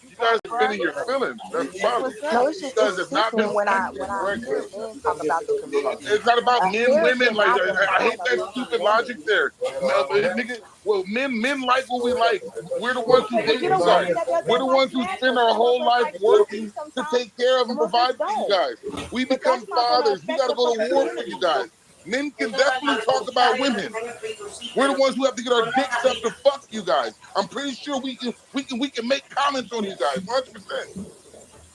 You guys are defending your feelings. That's the problem. No, it's just it's sickening when I hear men talk about the community. It's not about men, women. Like happen I hate that stupid logic there. Nigga, well, men like what we like. We're the ones who date you guys. We're the ones who spend our whole life working to take care of and provide for you guys. We become fathers. We got to go to war for you guys. Men can definitely talk about women. We're the ones who have to get our dicks up to fuck you guys. I'm pretty sure we can make comments on you guys, 100%.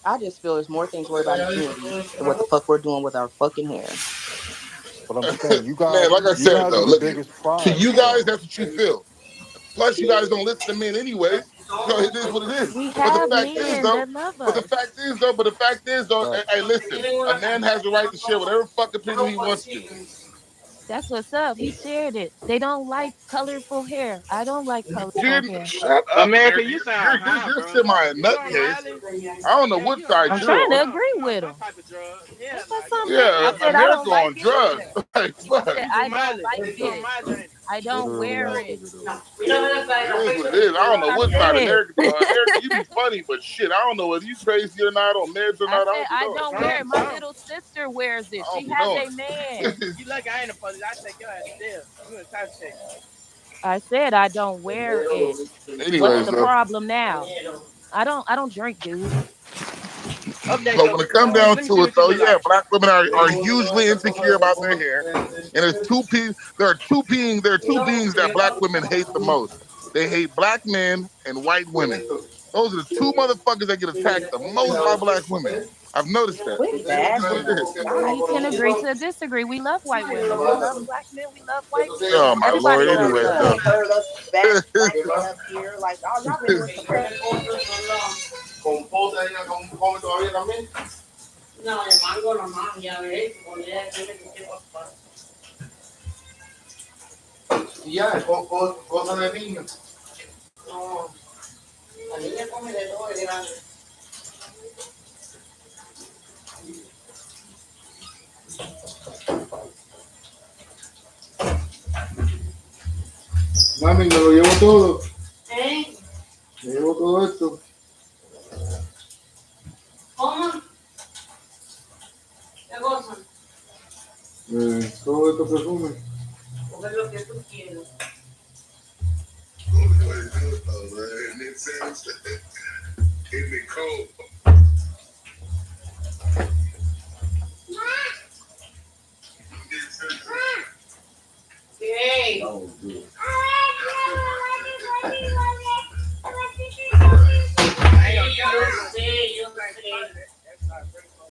I just feel there's more things worried about the community than what the fuck we're doing with our fucking hair. But I'm saying, you guys, man, like I said though, look, to you guys, that's what you feel. Plus, you guys don't listen to men anyways. So it is what it is. We But the have fact men is though, that love us. but the fact is though, hey, listen, a man has the right to share whatever fuck opinion he wants to. That's what's up. He shared it. They don't like colorful hair. I don't like colorful hair. Shut up, America, you sound you're semi a nutcase. I don't know what side I'm you're trying to on. agree with him. Yeah, America on drugs. Like, fuck. I don't like it. I don't wear it. It is what it is. I don't know what side of America. America, you be funny, but shit, I don't know whether you crazy or not, on meds or not. I don't wear it. My little sister wears it. She has a man. You lucky I ain't a police. I take your ass to jail. You in type check. I said I don't wear it. Anyways, what's the problem now? I don't drink, dude. Okay, so when it comes down to it, though, yeah, black women are hugely insecure about their hair, and there are two beings that black women hate the most. They hate black men and white women. Those are the two motherfuckers that get attacked the most by black women. I've noticed that. We can agree to disagree. We love white women. We love black men. We love white men. Oh my Lord! Anyway, No, el mango normal, ya ves, ya, cosa de niño. No, la niña come de todo, es grande. Mami, me lo llevo todo. ¿Eh? Me llevo todo esto. ¿Cómo? ¿Qué cosa? Todo esto perfume. Porque es lo que tú quieres. Hey. Yo sé.